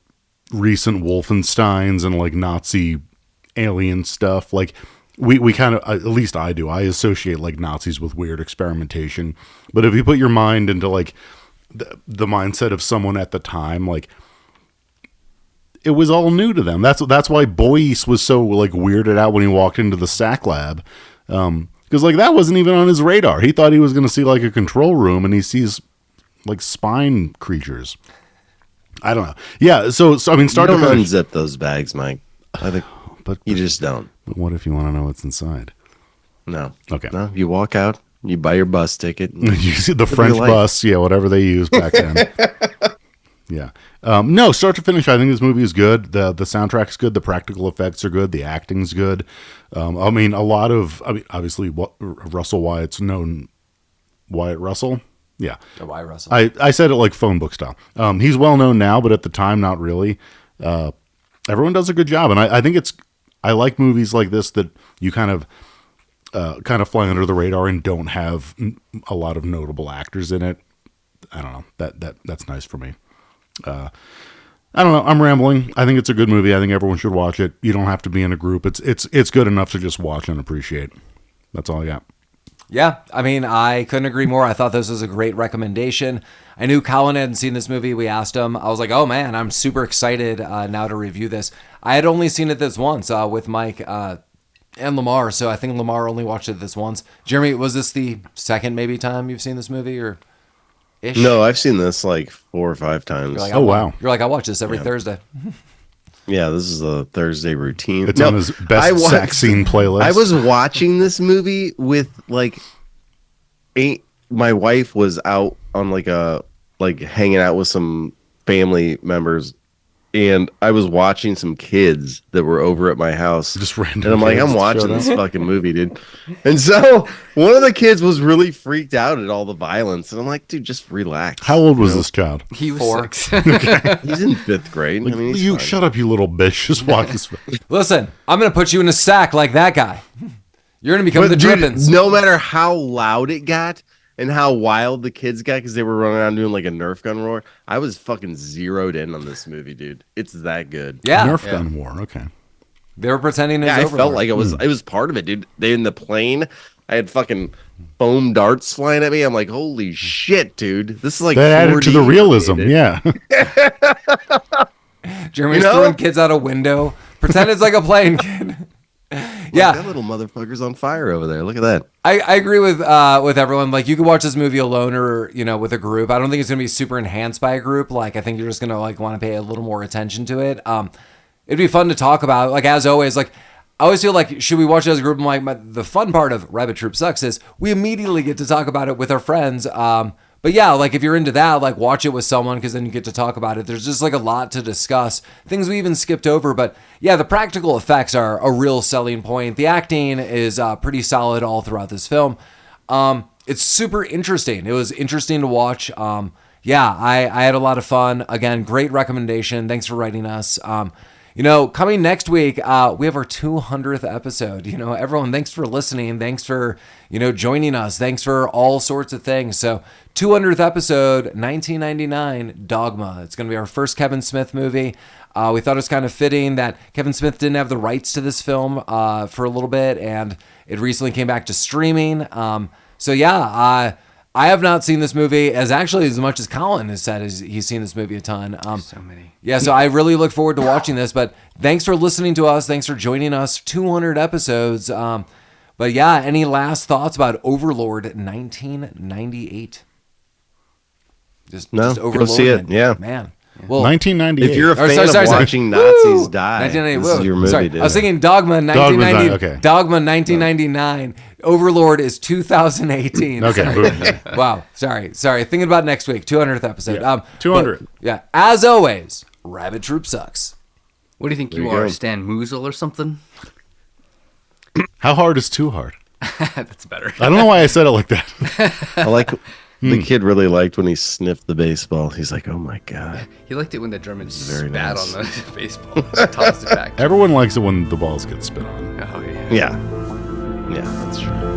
recent Wolfensteins and like Nazi alien stuff, like we kind of, at least I do, I associate like Nazis with weird experimentation. But if you put your mind into like the mindset of someone at the time, like it was all new to them. That's why Boyce was so like weirded out when he walked into the SAC lab. Because like that wasn't even on his radar. He thought he was going to see like a control room and he sees like spine creatures. I don't know. Yeah. So I mean, start you to don't finish. unzip those bags, Mike. I think But you just don't. what if you want to know what's inside? No. Okay. No. You walk out. You buy your bus ticket. You see the Live your French life. bus, yeah, whatever they used back then. Yeah. No, start to finish, I think this movie is good. The soundtrack's good. The practical effects are good. The acting's good. I mean, obviously, Russell Wyatt's known. Wyatt Russell? Yeah. Wyatt Russell. I said it like phone book style. He's well known now, but at the time, not really. Everyone does a good job. And I think I like movies like this that you kind of fly under the radar and don't have a lot of notable actors in it. I don't know, that's nice for me. I don't know. I'm rambling. I think it's a good movie. I think everyone should watch it. You don't have to be in a group. It's good enough to just watch and appreciate. That's all I got. Yeah, I mean, I couldn't agree more. I thought this was a great recommendation. I knew Collin hadn't seen this movie. We asked him. I was like, oh man, I'm super excited now to review this. I had only seen it this once with Mike and Lamar, so I think Lamar only watched it this once. Jeremy, was this the second maybe time you've seen this movie or ish? No, I've seen this like 4 or 5 times. Like, wow. You're like, I watch this every Thursday. Yeah, this is a Thursday routine. It's on his best sex scene playlist. I was watching this movie with my wife was out on hanging out with some family members, and I was watching some kids that were over at my house. Just random. And I'm like, I'm watching this fucking movie, dude. And so one of the kids was really freaked out at all the violence, and I'm like, dude, just relax. How old was this child? He was 4. 6. He's in 5th grade. I mean, he's You fine. shut up, you little bitch. Just watch this. Listen, I'm going to put you in a sack like that guy. You're going to become But the dude, Drippins. no matter how loud it got and how wild the kids got because they were running around doing like a Nerf gun roar, I was fucking zeroed in on this movie, dude. It's that good. Yeah. Nerf gun war. Okay. They were pretending it was Yeah, I Overlord. felt like it was part of it, dude. They in the plane, I had fucking foam darts flying at me. I'm like, holy shit, dude. This is like That added to the 4D, realism. dude. Yeah. Jeremy's You know? throwing kids out a window. Pretend it's like a plane, kid. Yeah, That little motherfucker's on fire over there. Look at that. I agree with everyone. Like, you could watch this movie alone or, with a group. I don't think it's going to be super enhanced by a group. Like, I think you're just going to want to pay a little more attention to it. It'd be fun to talk about. Like, as always, like, I always feel like, should we watch it as a group? I'm like, the fun part of Rabbit Troop Sucks is we immediately get to talk about it with our friends. But yeah, like, if you're into that, like, watch it with someone because then you get to talk about it. There's just like a lot to discuss, things we even skipped over. But yeah, the practical effects are a real selling point. The acting is pretty solid all throughout this film. It's super interesting. It was interesting to watch. Yeah, I had a lot of fun. Again, great recommendation. Thanks for writing us. Coming next week, we have our 200th episode. Everyone, thanks for listening. Thanks for, joining us. Thanks for all sorts of things. So 200th episode, 1999, Dogma. It's going to be our first Kevin Smith movie. We thought it was kind of fitting that Kevin Smith didn't have the rights to this film for a little bit, and it recently came back to streaming. So yeah, I have not seen this movie as much as Collin has said he's seen this movie a ton. So many. Yeah, so I really look forward to watching this. But thanks for listening to us. Thanks for joining us. 200 episodes. But yeah, any last thoughts about Overlord 1998? Just Overlord. Go see it. Yeah. Man. Well, 1998. If you're a fan of watching Nazis die, this is your movie, sorry, dude. I was thinking Dogma 1990. Okay. Dogma 1999. Overlord is 2018. Okay. Wow. Sorry. Thinking about next week, 200th episode. Yeah. 200. But, yeah. As always, Rabbit Troop Sucks. What do you think There you you are, go. Stan Moozle or something? How hard is too hard? That's better. I don't know why I said it like that. I like the kid really liked when he sniffed the baseball. He's like, oh my god. He liked it when the Germans Very spat nice. on the baseball, tossed it back. Everyone likes it when the balls get spit on. Oh yeah. Yeah, that's true.